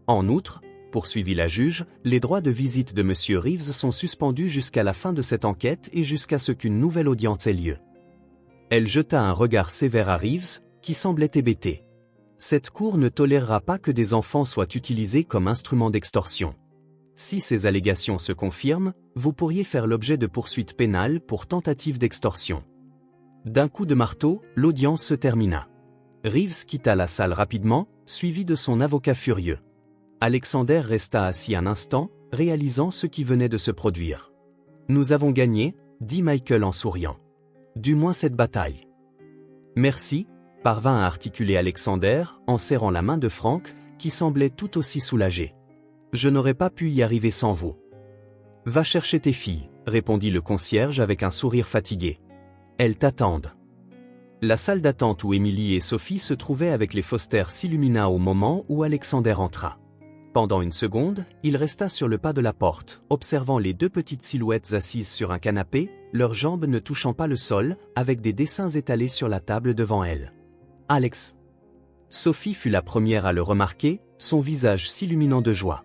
En outre, poursuivit la juge, les droits de visite de M. Reeves sont suspendus jusqu'à la fin de cette enquête et jusqu'à ce qu'une nouvelle audience ait lieu. Elle jeta un regard sévère à Reeves, qui semblait hébété. Cette cour ne tolérera pas que des enfants soient utilisés comme instruments d'extorsion. Si ces allégations se confirment, vous pourriez faire l'objet de poursuites pénales pour tentative d'extorsion. D'un coup de marteau, l'audience se termina. Reeves quitta la salle rapidement, suivi de son avocat furieux. Alexander resta assis un instant, réalisant ce qui venait de se produire. « Nous avons gagné », dit Michael en souriant. « Du moins cette bataille. »« Merci », parvint à articuler Alexander, en serrant la main de Frank, qui semblait tout aussi soulagé. « Je n'aurais pas pu y arriver sans vous. »« Va chercher tes filles », répondit le concierge avec un sourire fatigué. « Elles t'attendent. » La salle d'attente où Emily et Sophie se trouvaient avec les Foster s'illumina au moment où Alexander entra. Pendant une seconde, il resta sur le pas de la porte, observant les deux petites silhouettes assises sur un canapé, leurs jambes ne touchant pas le sol, avec des dessins étalés sur la table devant elle. Alex. Sophie fut la première à le remarquer, son visage s'illuminant de joie.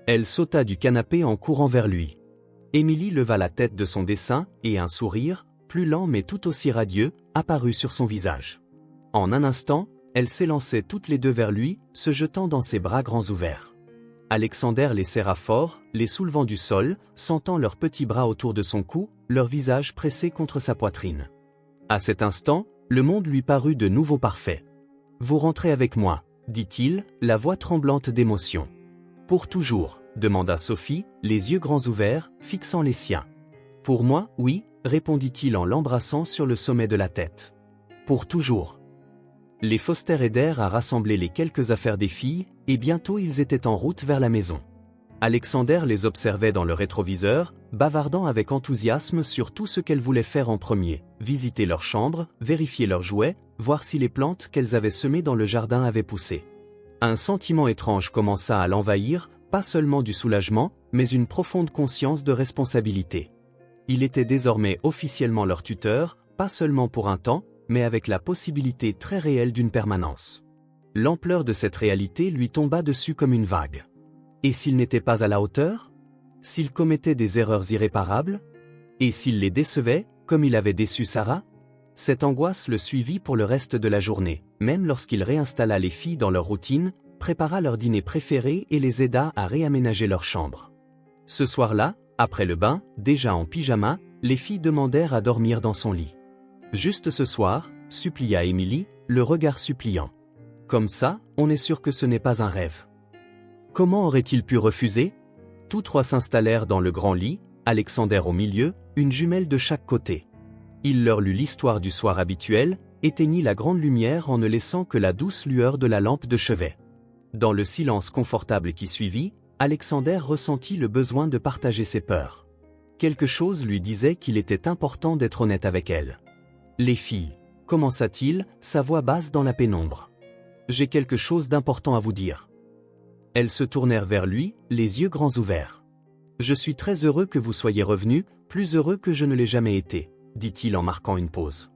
Elle sauta du canapé en courant vers lui. Émilie leva la tête de son dessin, et un sourire, plus lent mais tout aussi radieux, apparut sur son visage. En un instant, elles s'élançaient toutes les deux vers lui, se jetant dans ses bras grands ouverts. Alexander les serra fort, les soulevant du sol, sentant leurs petits bras autour de son cou, leurs visages pressés contre sa poitrine. À cet instant, le monde lui parut de nouveau parfait. « Vous rentrez avec moi » dit-il, la voix tremblante d'émotion. « Pour toujours » demanda Sophie, les yeux grands ouverts, fixant les siens. « Pour moi, oui » répondit-il en l'embrassant sur le sommet de la tête. « Pour toujours » Les Foster aidèrent à rassembler les quelques affaires des filles, et bientôt ils étaient en route vers la maison. Alexander les observait dans le rétroviseur, bavardant avec enthousiasme sur tout ce qu'elles voulaient faire en premier, visiter leur chambre, vérifier leurs jouets, voir si les plantes qu'elles avaient semées dans le jardin avaient poussé. Un sentiment étrange commença à l'envahir, pas seulement du soulagement, mais une profonde conscience de responsabilité. Il était désormais officiellement leur tuteur, pas seulement pour un temps, mais avec la possibilité très réelle d'une permanence. L'ampleur de cette réalité lui tomba dessus comme une vague. Et s'il n'était pas à la hauteur? S'il commettait des erreurs irréparables? Et s'il les décevait, comme il avait déçu Sarah? Cette angoisse le suivit pour le reste de la journée, même lorsqu'il réinstalla les filles dans leur routine, prépara leur dîner préféré et les aida à réaménager leur chambre. Ce soir-là, après le bain, déjà en pyjama, les filles demandèrent à dormir dans son lit. Juste ce soir, supplia Émilie, le regard suppliant. Comme ça, on est sûr que ce n'est pas un rêve. Comment aurait-il pu refuser? Tous trois s'installèrent dans le grand lit, Alexander au milieu, une jumelle de chaque côté. Il leur lut l'histoire du soir habituelle, éteignit la grande lumière en ne laissant que la douce lueur de la lampe de chevet. Dans le silence confortable qui suivit, Alexander ressentit le besoin de partager ses peurs. Quelque chose lui disait qu'il était important d'être honnête avec elles. Les filles, commença-t-il, sa voix basse dans la pénombre. J'ai quelque chose d'important à vous dire. Elles se tournèrent vers lui, les yeux grands ouverts. Je suis très heureux que vous soyez revenu, plus heureux que je ne l'ai jamais été, dit-il en marquant une pause.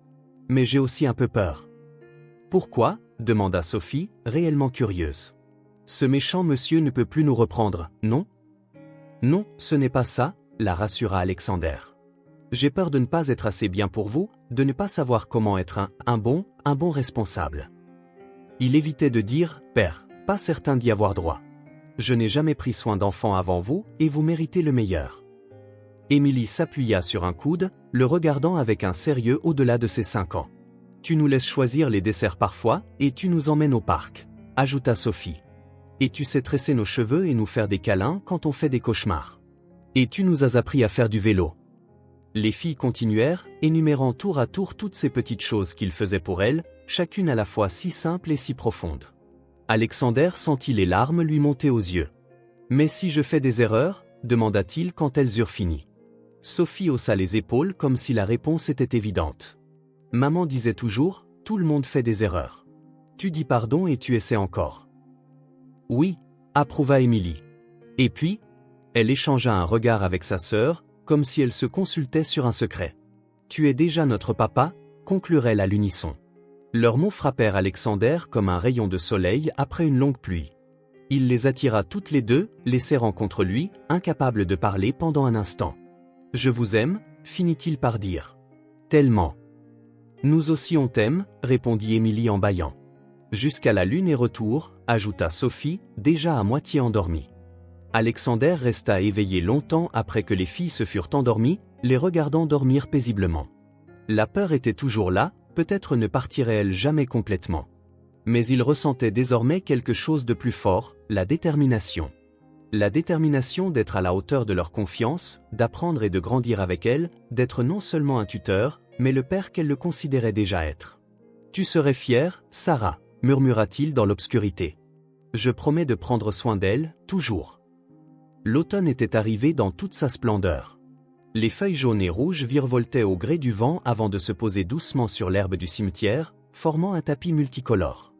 Mais j'ai aussi un peu peur. Pourquoi? Demanda Sophie, réellement curieuse. Ce méchant monsieur ne peut plus nous reprendre, non? Non, ce n'est pas ça, la rassura Alexander. J'ai peur de ne pas être assez bien pour vous, de ne pas savoir comment être un bon responsable. Il évitait de dire « père », pas certain d'y avoir droit. Je n'ai jamais pris soin d'enfants avant vous, et vous méritez le meilleur. Émilie s'appuya sur un coude, le regardant avec un sérieux au-delà de ses 5 ans. Tu nous laisses choisir les desserts parfois, et tu nous emmènes au parc, ajouta Sophie. Et tu sais tresser nos cheveux et nous faire des câlins quand on fait des cauchemars. Et tu nous as appris à faire du vélo. Les filles continuèrent, énumérant tour à tour toutes ces petites choses qu'il faisait pour elles, chacune à la fois si simple et si profonde. Alexander sentit les larmes lui monter aux yeux. « Mais si je fais des erreurs ?» demanda-t-il quand elles eurent fini. Sophie haussa les épaules comme si la réponse était évidente. Maman disait toujours, tout le monde fait des erreurs. Tu dis pardon et tu essaies encore. Oui, approuva Émilie. Et puis, elle échangea un regard avec sa sœur, comme si elle se consultait sur un secret. Tu es déjà notre papa, conclurent-elles à l'unisson. Leurs mots frappèrent Alexander comme un rayon de soleil après une longue pluie. Il les attira toutes les deux, les serrant contre lui, incapable de parler pendant un instant. « Je vous aime » finit-il par dire. « Tellement. »« Nous aussi on t'aime » répondit Émilie en bâillant. « Jusqu'à la lune et retour » ajouta Sophie, déjà à moitié endormie. Alexander resta éveillé longtemps après que les filles se furent endormies, les regardant dormir paisiblement. La peur était toujours là, peut-être ne partirait-elle jamais complètement. Mais il ressentait désormais quelque chose de plus fort, la détermination. La détermination d'être à la hauteur de leur confiance, d'apprendre et de grandir avec elle, d'être non seulement un tuteur, mais le père qu'elle le considérait déjà être. « Tu serais fière, Sarah » murmura-t-il dans l'obscurité. « Je promets de prendre soin d'elle, toujours. » L'automne était arrivé dans toute sa splendeur. Les feuilles jaunes et rouges virevoltaient au gré du vent avant de se poser doucement sur l'herbe du cimetière, formant un tapis multicolore.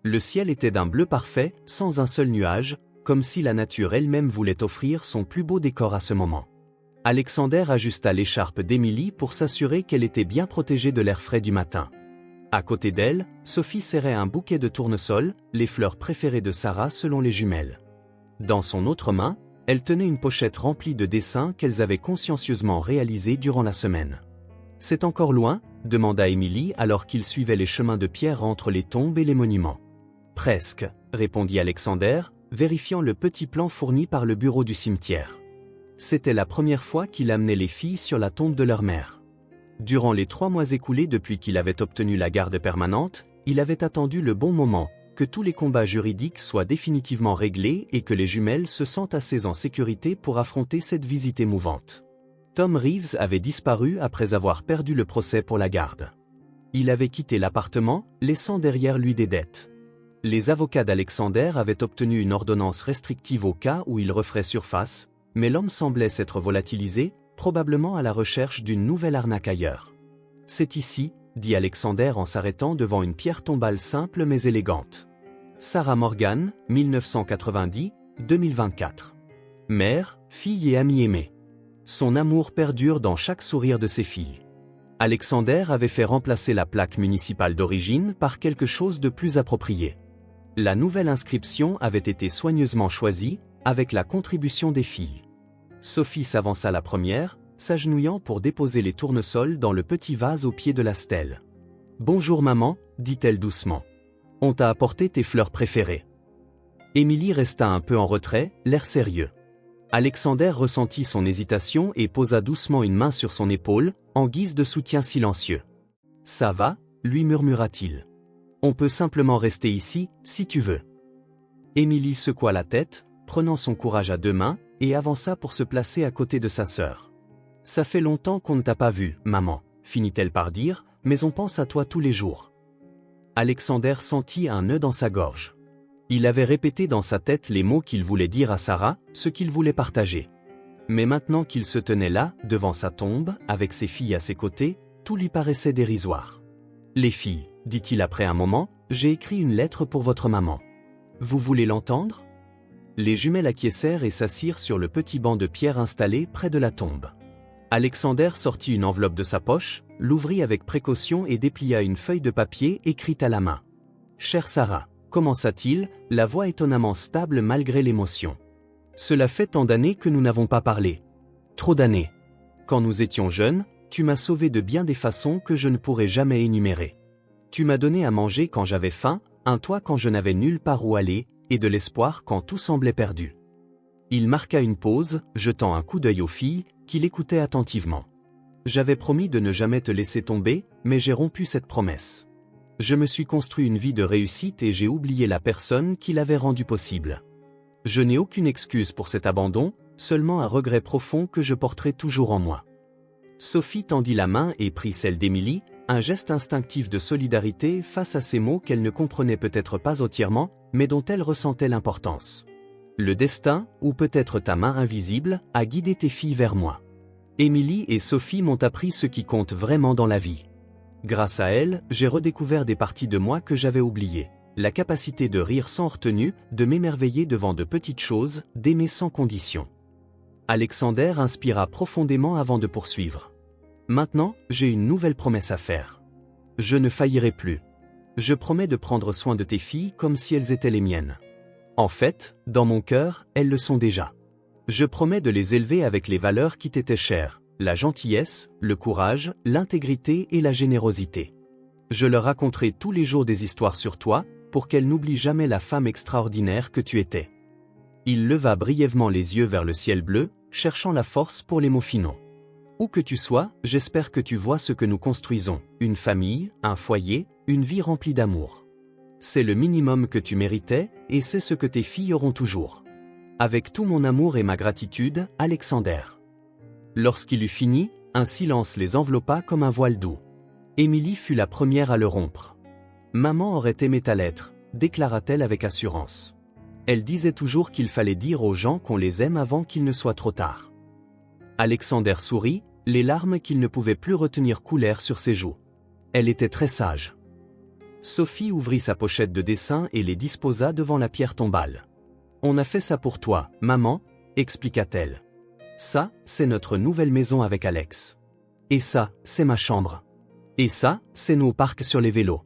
Le ciel était d'un bleu parfait, sans un seul nuage, comme si la nature elle-même voulait offrir son plus beau décor à ce moment. Alexander ajusta l'écharpe d'Émilie pour s'assurer qu'elle était bien protégée de l'air frais du matin. À côté d'elle, Sophie serrait un bouquet de tournesol, les fleurs préférées de Sarah selon les jumelles. Dans son autre main, elle tenait une pochette remplie de dessins qu'elles avaient consciencieusement réalisés durant la semaine. « C'est encore loin ?» demanda Émilie alors qu'ils suivaient les chemins de pierre entre les tombes et les monuments. « Presque », répondit Alexander, vérifiant le petit plan fourni par le bureau du cimetière. C'était la première fois qu'il amenait les filles sur la tombe de leur mère. Durant les 3 mois écoulés depuis qu'il avait obtenu la garde permanente, il avait attendu le bon moment, que tous les combats juridiques soient définitivement réglés et que les jumelles se sentent assez en sécurité pour affronter cette visite émouvante. Tom Reeves avait disparu après avoir perdu le procès pour la garde. Il avait quitté l'appartement, laissant derrière lui des dettes. Les avocats d'Alexander avaient obtenu une ordonnance restrictive au cas où il referait surface, mais l'homme semblait s'être volatilisé, probablement à la recherche d'une nouvelle arnaque ailleurs. « C'est ici », dit Alexander en s'arrêtant devant une pierre tombale simple mais élégante. Sarah Morgan, 1990-2024. Mère, fille et amie aimée. Son amour perdure dans chaque sourire de ses filles. Alexander avait fait remplacer la plaque municipale d'origine par quelque chose de plus approprié. La nouvelle inscription avait été soigneusement choisie, avec la contribution des filles. Sophie s'avança la première, s'agenouillant pour déposer les tournesols dans le petit vase au pied de la stèle. « Bonjour maman », dit-elle doucement. « On t'a apporté tes fleurs préférées. » Émilie resta un peu en retrait, l'air sérieux. Alexander ressentit son hésitation et posa doucement une main sur son épaule, en guise de soutien silencieux. « Ça va ?» lui murmura-t-il. « On peut simplement rester ici, si tu veux. » Émilie secoua la tête, prenant son courage à 2 mains, et avança pour se placer à côté de sa sœur. « Ça fait longtemps qu'on ne t'a pas vue, maman, » finit-elle par dire, « mais on pense à toi tous les jours. » Alexander sentit un nœud dans sa gorge. Il avait répété dans sa tête les mots qu'il voulait dire à Sarah, ce qu'il voulait partager. Mais maintenant qu'il se tenait là, devant sa tombe, avec ses filles à ses côtés, tout lui paraissait dérisoire. « Les filles, » dit-il après un moment, « j'ai écrit une lettre pour votre maman. Vous voulez l'entendre ?» Les jumelles acquiescèrent et s'assirent sur le petit banc de pierre installé près de la tombe. Alexander sortit une enveloppe de sa poche, l'ouvrit avec précaution et déplia une feuille de papier écrite à la main. « Chère Sarah, » commença-t-il, la voix étonnamment stable malgré l'émotion. « Cela fait tant d'années que nous n'avons pas parlé. Trop d'années. Quand nous étions jeunes, tu m'as sauvé de bien des façons que je ne pourrais jamais énumérer. Tu m'as donné à manger quand j'avais faim, un toit quand je n'avais nulle part où aller, et de l'espoir quand tout semblait perdu. » Il marqua une pause, jetant un coup d'œil aux filles, qui l'écoutaient attentivement. « J'avais promis de ne jamais te laisser tomber, mais j'ai rompu cette promesse. Je me suis construit une vie de réussite et j'ai oublié la personne qui l'avait rendue possible. Je n'ai aucune excuse pour cet abandon, seulement un regret profond que je porterai toujours en moi. » Sophie tendit la main et prit celle d'Émilie, un geste instinctif de solidarité face à ces mots qu'elle ne comprenait peut-être pas entièrement, mais dont elle ressentait l'importance. « Le destin, ou peut-être ta main invisible, a guidé tes filles vers moi. Émilie et Sophie m'ont appris ce qui compte vraiment dans la vie. Grâce à elles, j'ai redécouvert des parties de moi que j'avais oubliées. La capacité de rire sans retenue, de m'émerveiller devant de petites choses, d'aimer sans condition. » Alexander inspira profondément avant de poursuivre. « Maintenant, j'ai une nouvelle promesse à faire. Je ne faillirai plus. Je promets de prendre soin de tes filles comme si elles étaient les miennes. En fait, dans mon cœur, elles le sont déjà. Je promets de les élever avec les valeurs qui t'étaient chères, la gentillesse, le courage, l'intégrité et la générosité. Je leur raconterai tous les jours des histoires sur toi, pour qu'elles n'oublient jamais la femme extraordinaire que tu étais. » Il leva brièvement les yeux vers le ciel bleu, cherchant la force pour les mots finaux. « Où que tu sois, j'espère que tu vois ce que nous construisons, une famille, un foyer, une vie remplie d'amour. C'est le minimum que tu méritais, et c'est ce que tes filles auront toujours. Avec tout mon amour et ma gratitude, Alexander. » Lorsqu'il eut fini, un silence les enveloppa comme un voile doux. Émilie fut la première à le rompre. « Maman aurait aimé ta lettre, » déclara-t-elle avec assurance. Elle disait toujours qu'il fallait dire aux gens qu'on les aime avant qu'il ne soit trop tard. Alexander sourit, les larmes qu'il ne pouvait plus retenir coulèrent sur ses joues. Elle était très sage. Sophie ouvrit sa pochette de dessins et les disposa devant la pierre tombale. On a fait ça pour toi, maman, expliqua-t-elle. Ça, c'est notre nouvelle maison avec Alex. Et ça, c'est ma chambre. Et ça, c'est nos parcs sur les vélos.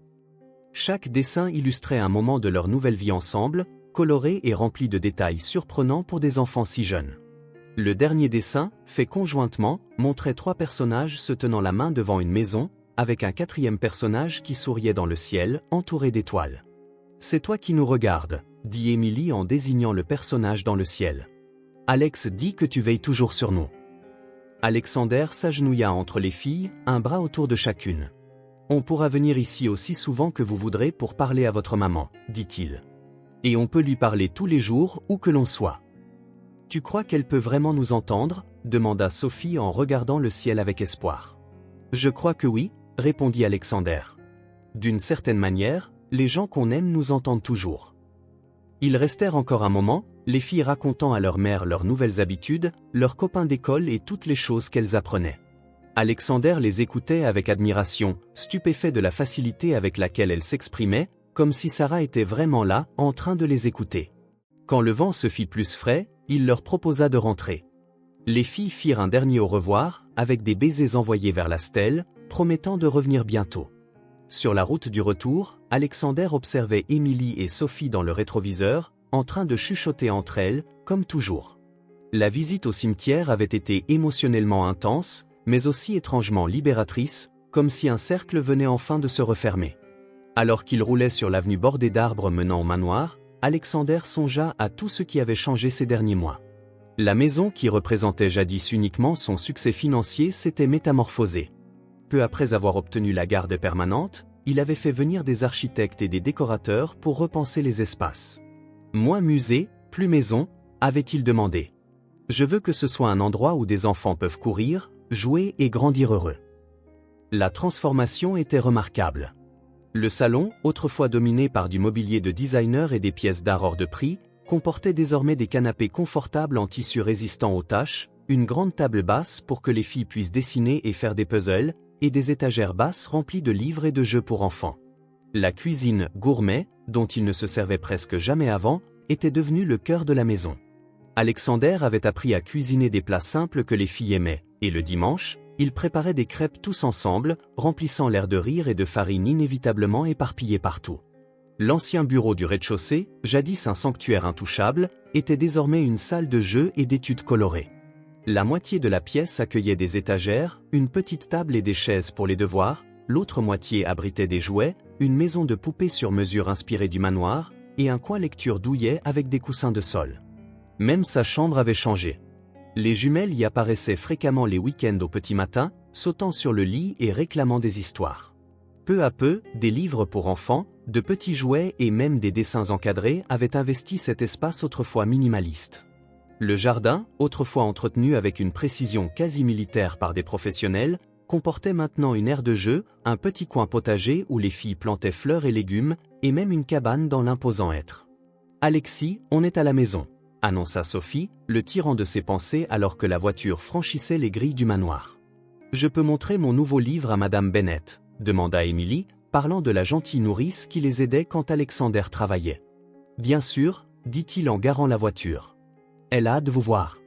Chaque dessin illustrait un moment de leur nouvelle vie ensemble, coloré et rempli de détails surprenants pour des enfants si jeunes. Le dernier dessin, fait conjointement, montrait 3 personnages se tenant la main devant une maison, avec un 4e personnage qui souriait dans le ciel, entouré d'étoiles. « C'est toi qui nous regardes », dit Émilie en désignant le personnage dans le ciel. « Alex dit que tu veilles toujours sur nous. » Alexander s'agenouilla entre les filles, un bras autour de chacune. « On pourra venir ici aussi souvent que vous voudrez pour parler à votre maman, dit-il. Et on peut lui parler tous les jours où que l'on soit. » « Tu crois qu'elle peut vraiment nous entendre ?» demanda Sophie en regardant le ciel avec espoir. « Je crois que oui, » répondit Alexander. « D'une certaine manière, les gens qu'on aime nous entendent toujours. » Ils restèrent encore un moment, les filles racontant à leur mère leurs nouvelles habitudes, leurs copains d'école et toutes les choses qu'elles apprenaient. Alexander les écoutait avec admiration, stupéfait de la facilité avec laquelle elles s'exprimaient, comme si Sarah était vraiment là, en train de les écouter. Quand le vent se fit plus frais, il leur proposa de rentrer. Les filles firent un dernier au revoir, avec des baisers envoyés vers la stèle, promettant de revenir bientôt. Sur la route du retour, Alexander observait Émilie et Sophie dans le rétroviseur, en train de chuchoter entre elles, comme toujours. La visite au cimetière avait été émotionnellement intense, mais aussi étrangement libératrice, comme si un cercle venait enfin de se refermer. Alors qu'ils roulaient sur l'avenue bordée d'arbres menant au manoir, Alexander songea à tout ce qui avait changé ces derniers mois. La maison qui représentait jadis uniquement son succès financier s'était métamorphosée. Peu après avoir obtenu la garde permanente, il avait fait venir des architectes et des décorateurs pour repenser les espaces. « Moins musée, plus maison », avait-il demandé. « Je veux que ce soit un endroit où des enfants peuvent courir, jouer et grandir heureux. » La transformation était remarquable. Le salon, autrefois dominé par du mobilier de designer et des pièces d'art hors de prix, comportait désormais des canapés confortables en tissu résistant aux taches, une grande table basse pour que les filles puissent dessiner et faire des puzzles, et des étagères basses remplies de livres et de jeux pour enfants. La cuisine gourmet, dont il ne se servait presque jamais avant, était devenue le cœur de la maison. Alexander avait appris à cuisiner des plats simples que les filles aimaient, et le dimanche, ils préparaient des crêpes tous ensemble, remplissant l'air de rire et de farine inévitablement éparpillées partout. L'ancien bureau du rez-de-chaussée, jadis un sanctuaire intouchable, était désormais une salle de jeux et d'études colorées. La moitié de la pièce accueillait des étagères, une petite table et des chaises pour les devoirs, l'autre moitié abritait des jouets, une maison de poupées sur mesure inspirée du manoir, et un coin lecture douillet avec des coussins de sol. Même sa chambre avait changé. Les jumelles y apparaissaient fréquemment les week-ends au petit matin, sautant sur le lit et réclamant des histoires. Peu à peu, des livres pour enfants, de petits jouets et même des dessins encadrés avaient investi cet espace autrefois minimaliste. Le jardin, autrefois entretenu avec une précision quasi militaire par des professionnels, comportait maintenant une aire de jeu, un petit coin potager où les filles plantaient fleurs et légumes, et même une cabane dans l'imposant hêtre. « Alexis, on est à la maison », annonça Sophie, le tirant de ses pensées alors que la voiture franchissait les grilles du manoir. « Je peux montrer mon nouveau livre à Madame Bennett ?» demanda Émilie, parlant de la gentille nourrice qui les aidait quand Alexander travaillait. « Bien sûr, » dit-il en garant la voiture. « Elle a hâte de vous voir. »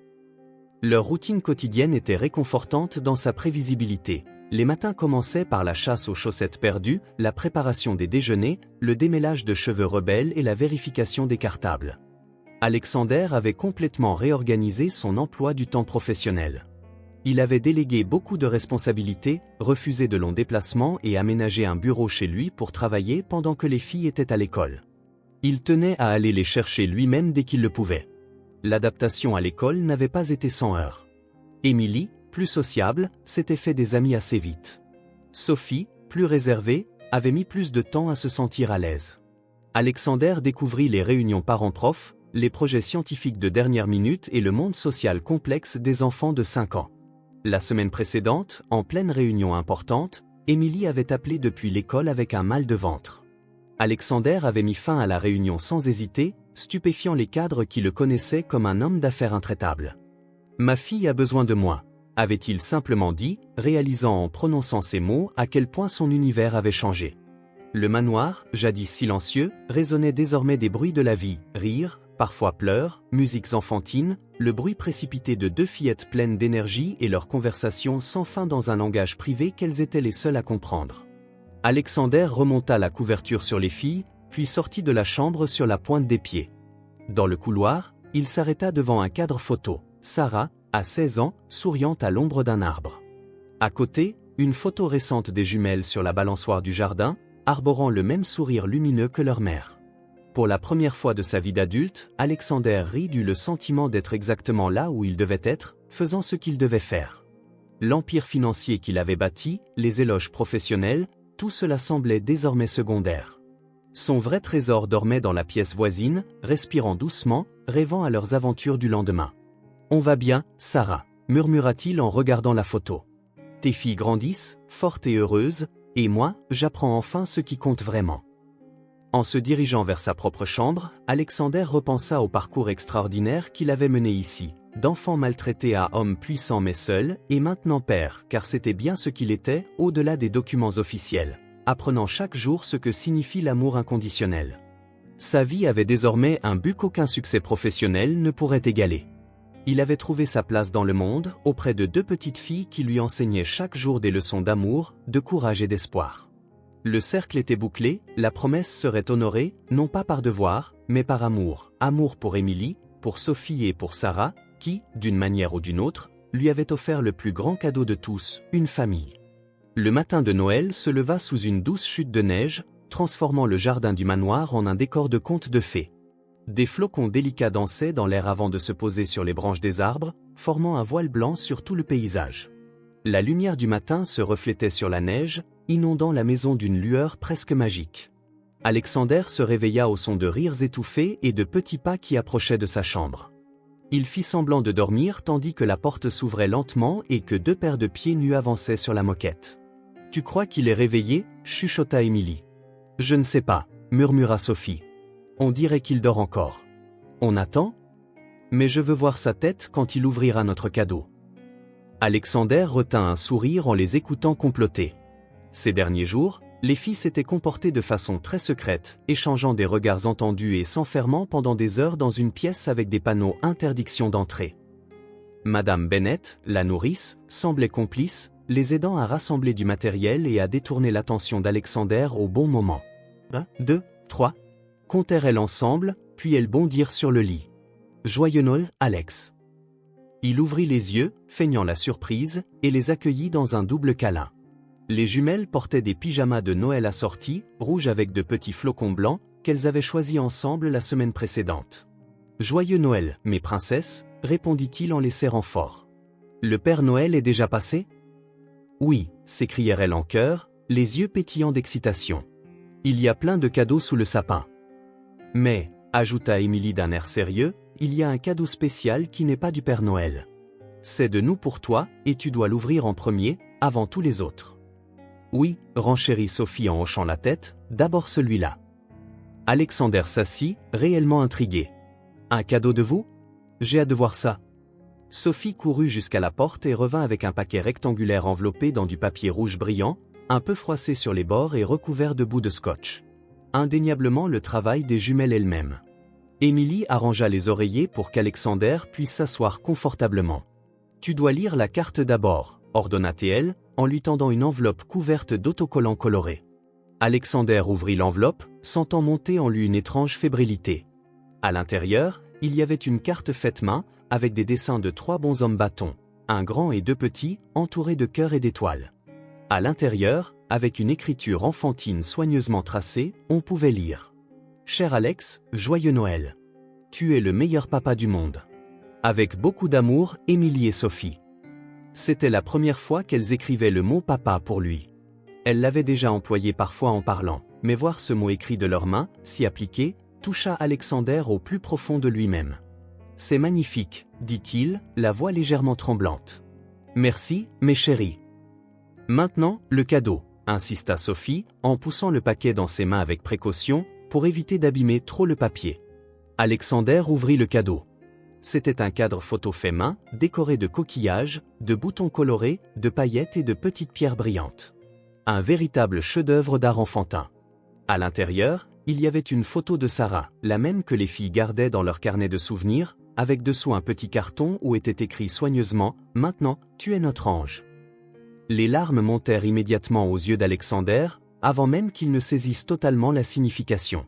Leur routine quotidienne était réconfortante dans sa prévisibilité. Les matins commençaient par la chasse aux chaussettes perdues, la préparation des déjeuners, le démêlage de cheveux rebelles et la vérification des cartables. Alexander avait complètement réorganisé son emploi du temps professionnel. Il avait délégué beaucoup de responsabilités, refusé de longs déplacements et aménagé un bureau chez lui pour travailler pendant que les filles étaient à l'école. Il tenait à aller les chercher lui-même dès qu'il le pouvait. L'adaptation à l'école n'avait pas été sans heurts. Émilie, plus sociable, s'était fait des amis assez vite. Sophie, plus réservée, avait mis plus de temps à se sentir à l'aise. Alexander découvrit les réunions parents-profs, les projets scientifiques de dernière minute et le monde social complexe des enfants de 5 ans. La semaine précédente, en pleine réunion importante, Émilie avait appelé depuis l'école avec un mal de ventre. Alexander avait mis fin à la réunion sans hésiter, stupéfiant les cadres qui le connaissaient comme un homme d'affaires intraitable. « Ma fille a besoin de moi », avait-il simplement dit, réalisant en prononçant ces mots à quel point son univers avait changé. Le manoir, jadis silencieux, résonnait désormais des bruits de la vie, rires, parfois pleurs, musiques enfantines, le bruit précipité de deux fillettes pleines d'énergie et leurs conversations sans fin dans un langage privé qu'elles étaient les seules à comprendre. Alexander remonta la couverture sur les filles, puis sortit de la chambre sur la pointe des pieds. Dans le couloir, il s'arrêta devant un cadre photo. Sarah, à 16 ans, souriante à l'ombre d'un arbre. À côté, une photo récente des jumelles sur la balançoire du jardin, arborant le même sourire lumineux que leur mère. Pour la première fois de sa vie d'adulte, Alexander Reed eut le sentiment d'être exactement là où il devait être, faisant ce qu'il devait faire. L'empire financier qu'il avait bâti, les éloges professionnels, tout cela semblait désormais secondaire. Son vrai trésor dormait dans la pièce voisine, respirant doucement, rêvant à leurs aventures du lendemain. « On va bien, Sarah », murmura-t-il en regardant la photo. « Tes filles grandissent, fortes et heureuses, et moi, j'apprends enfin ce qui compte vraiment. » En se dirigeant vers sa propre chambre, Alexander repensa au parcours extraordinaire qu'il avait mené ici, d'enfant maltraité à homme puissant mais seul, et maintenant père, car c'était bien ce qu'il était, au-delà des documents officiels, apprenant chaque jour ce que signifie l'amour inconditionnel. Sa vie avait désormais un but qu'aucun succès professionnel ne pourrait égaler. Il avait trouvé sa place dans le monde, auprès de deux petites filles qui lui enseignaient chaque jour des leçons d'amour, de courage et d'espoir. Le cercle était bouclé, la promesse serait honorée, non pas par devoir, mais par amour. Amour pour Emily, pour Sophie et pour Sarah, qui, d'une manière ou d'une autre, lui avait offert le plus grand cadeau de tous, une famille. Le matin de Noël se leva sous une douce chute de neige, transformant le jardin du manoir en un décor de conte de fées. Des flocons délicats dansaient dans l'air avant de se poser sur les branches des arbres, formant un voile blanc sur tout le paysage. La lumière du matin se reflétait sur la neige, inondant la maison d'une lueur presque magique. Alexander se réveilla au son de rires étouffés et de petits pas qui approchaient de sa chambre. Il fit semblant de dormir tandis que la porte s'ouvrait lentement et que deux paires de pieds nus avançaient sur la moquette. « Tu crois qu'il est réveillé » chuchota Emily. « Je ne sais pas » murmura Sophie. « On dirait qu'il dort encore. »« On attend ?»« Mais je veux voir sa tête quand il ouvrira notre cadeau. » Alexander retint un sourire en les écoutant comploter. Ces derniers jours, les filles s'étaient comportées de façon très secrète, échangeant des regards entendus et s'enfermant pendant des heures dans une pièce avec des panneaux interdiction d'entrée. Madame Bennett, la nourrice, semblait complice, les aidant à rassembler du matériel et à détourner l'attention d'Alexander au bon moment. 1, 2, 3. Comptèrent-elles ensemble, puis elles bondirent sur le lit. Joyeux Noël, Alex. Il ouvrit les yeux, feignant la surprise, et les accueillit dans un double câlin. Les jumelles portaient des pyjamas de Noël assortis, rouges avec de petits flocons blancs, qu'elles avaient choisis ensemble la semaine précédente. « Joyeux Noël, mes princesses » répondit-il en les serrant fort. « Le Père Noël est déjà passé ?»« Oui » s'écrièrent-elles en chœur, les yeux pétillants d'excitation. « Il y a plein de cadeaux sous le sapin. »« Mais » ajouta Emily d'un air sérieux, « il y a un cadeau spécial qui n'est pas du Père Noël. C'est de nous pour toi, et tu dois l'ouvrir en premier, avant tous les autres. » Oui, renchérit Sophie en hochant la tête, d'abord celui-là. Alexander s'assit, réellement intrigué. Un cadeau de vous ? J'ai hâte de voir ça. Sophie courut jusqu'à la porte et revint avec un paquet rectangulaire enveloppé dans du papier rouge brillant, un peu froissé sur les bords et recouvert de bouts de scotch. Indéniablement le travail des jumelles elles-mêmes. Emily arrangea les oreillers pour qu'Alexander puisse s'asseoir confortablement. Tu dois lire la carte d'abord, ordonna-t-elle, en lui tendant une enveloppe couverte d'autocollants colorés. Alexander ouvrit l'enveloppe, sentant monter en lui une étrange fébrilité. À l'intérieur, il y avait une carte faite main, avec des dessins de 3 bonshommes bâtons, un grand et 2 petits, entourés de cœurs et d'étoiles. À l'intérieur, avec une écriture enfantine soigneusement tracée, on pouvait lire « Cher Alex, joyeux Noël. Tu es le meilleur papa du monde. Avec beaucoup d'amour, Émilie et Sophie. » C'était la première fois qu'elles écrivaient le mot « papa » pour lui. Elles l'avaient déjà employé parfois en parlant, mais voir ce mot écrit de leurs mains, si appliqué, toucha Alexander au plus profond de lui-même. « C'est magnifique, » dit-il, la voix légèrement tremblante. « Merci, mes chéris. »« Maintenant, le cadeau » insista Sophie, en poussant le paquet dans ses mains avec précaution, pour éviter d'abîmer trop le papier. Alexander ouvrit le cadeau. C'était un cadre photo fait main, décoré de coquillages, de boutons colorés, de paillettes et de petites pierres brillantes. Un véritable chef-d'œuvre d'art enfantin. À l'intérieur, il y avait une photo de Sarah, la même que les filles gardaient dans leur carnet de souvenirs, avec dessous un petit carton où était écrit soigneusement « Maintenant, tu es notre ange ». Les larmes montèrent immédiatement aux yeux d'Alexander, avant même qu'il ne saisisse totalement la signification.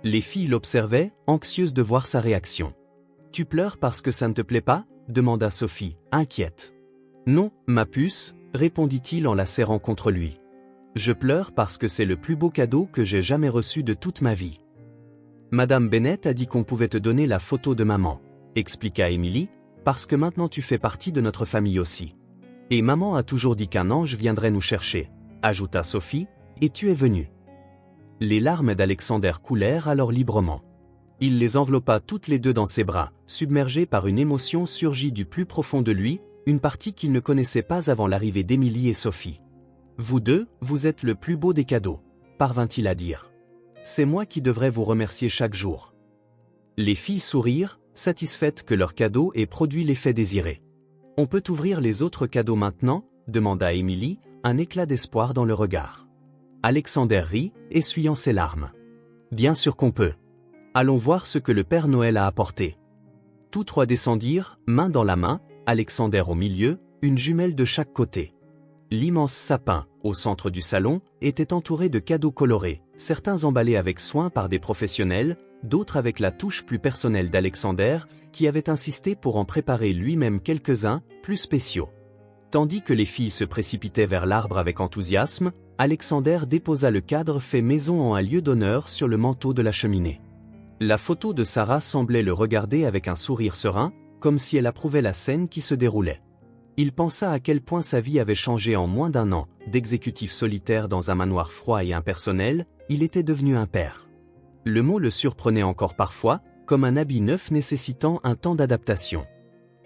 Les filles l'observaient, anxieuses de voir sa réaction. « Tu pleures parce que ça ne te plaît pas ?» demanda Sophie, inquiète. « Non, ma puce », répondit-il en la serrant contre lui. « Je pleure parce que c'est le plus beau cadeau que j'ai jamais reçu de toute ma vie. » Madame Bennett a dit qu'on pouvait te donner la photo de maman, expliqua Emily, parce que maintenant tu fais partie de notre famille aussi. Et maman a toujours dit qu'un ange viendrait nous chercher, ajouta Sophie, et tu es venue. Les larmes d'Alexander coulèrent alors librement. Il les enveloppa toutes les deux dans ses bras, submergé par une émotion surgie du plus profond de lui, une partie qu'il ne connaissait pas avant l'arrivée d'Emily et Sophie. « Vous deux, vous êtes le plus beau des cadeaux », parvint-il à dire. « C'est moi qui devrais vous remercier chaque jour. » Les filles sourirent, satisfaites que leur cadeau ait produit l'effet désiré. « On peut ouvrir les autres cadeaux maintenant ?» demanda Emily, un éclat d'espoir dans le regard. Alexander rit, essuyant ses larmes. « Bien sûr qu'on peut. Allons voir ce que le Père Noël a apporté. » Tous trois descendirent, main dans la main, Alexander au milieu, une jumelle de chaque côté. L'immense sapin, au centre du salon, était entouré de cadeaux colorés, certains emballés avec soin par des professionnels, d'autres avec la touche plus personnelle d'Alexander, qui avait insisté pour en préparer lui-même quelques-uns, plus spéciaux. Tandis que les filles se précipitaient vers l'arbre avec enthousiasme, Alexander déposa le cadre fait maison en un lieu d'honneur sur le manteau de la cheminée. La photo de Sarah semblait le regarder avec un sourire serein, comme si elle approuvait la scène qui se déroulait. Il pensa à quel point sa vie avait changé en moins d'un an, d'exécutif solitaire dans un manoir froid et impersonnel, il était devenu un père. Le mot le surprenait encore parfois, comme un habit neuf nécessitant un temps d'adaptation.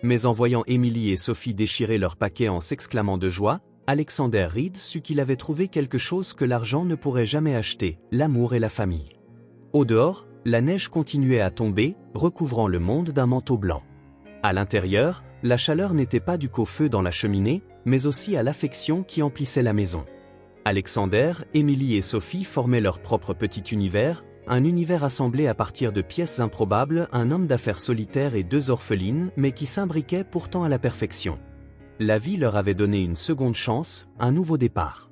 Mais en voyant Emily et Sophie déchirer leur paquet en s'exclamant de joie, Alexander Reed sut qu'il avait trouvé quelque chose que l'argent ne pourrait jamais acheter, l'amour et la famille. Au dehors, la neige continuait à tomber, recouvrant le monde d'un manteau blanc. À l'intérieur, la chaleur n'était pas due qu'au feu dans la cheminée, mais aussi à l'affection qui emplissait la maison. Alexander, Emily et Sophie formaient leur propre petit univers, un univers assemblé à partir de pièces improbables, un homme d'affaires solitaire et deux orphelines, mais qui s'imbriquaient pourtant à la perfection. La vie leur avait donné une seconde chance, un nouveau départ.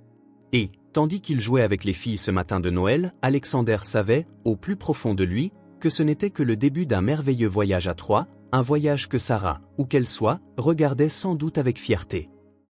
Et, tandis qu'il jouait avec les filles ce matin de Noël, Alexander savait, au plus profond de lui, que ce n'était que le début d'un merveilleux voyage à trois, un voyage que Sarah, où qu'elle soit, regardait sans doute avec fierté.